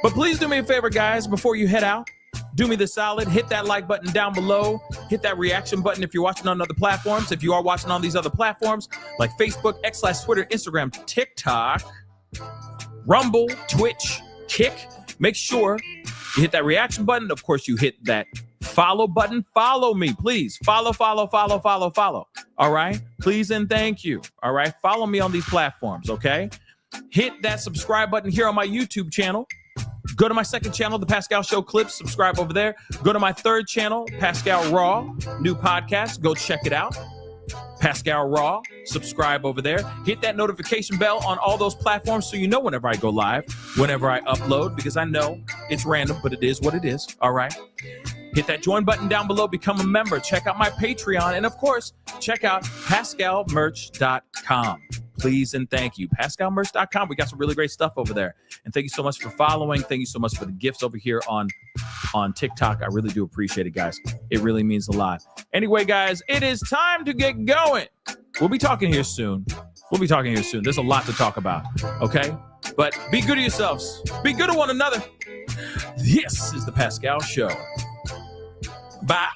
But please do me a favor, guys, before you head out. do me the solid, hit that like button down below, hit that reaction button if you're watching on other platforms. If you are watching on these other platforms like Facebook, X/Twitter, Instagram, TikTok, Rumble, Twitch, Kick, make sure you hit that reaction button. Of course, you hit that follow button. Follow me, please. Follow. All right? Please and thank you. All right? Follow me on these platforms, okay? Hit that subscribe button here on my YouTube channel. Go to my second channel, The Pascal Show Clips. Subscribe over there. Go to my third channel, Pascal Raw, new podcast. Go check it out. Pascal Raw. Subscribe over there. Hit that notification bell on all those platforms so you know whenever I go live, whenever I upload, because I know it's random, but it is what it is. All right? Hit that join button down below. Become a member. Check out my Patreon. And, of course, check out PascalMerch.com. Please and thank you. PascalMerch.com. We got some really great stuff over there. And thank you so much for following. Thank you so much for the gifts over here on TikTok. I really do appreciate it, guys. It really means a lot. Anyway, guys, it is time to get going. We'll be talking here soon. There's a lot to talk about, okay? But be good to yourselves. Be good to one another. This is The Pascal Show. Bye.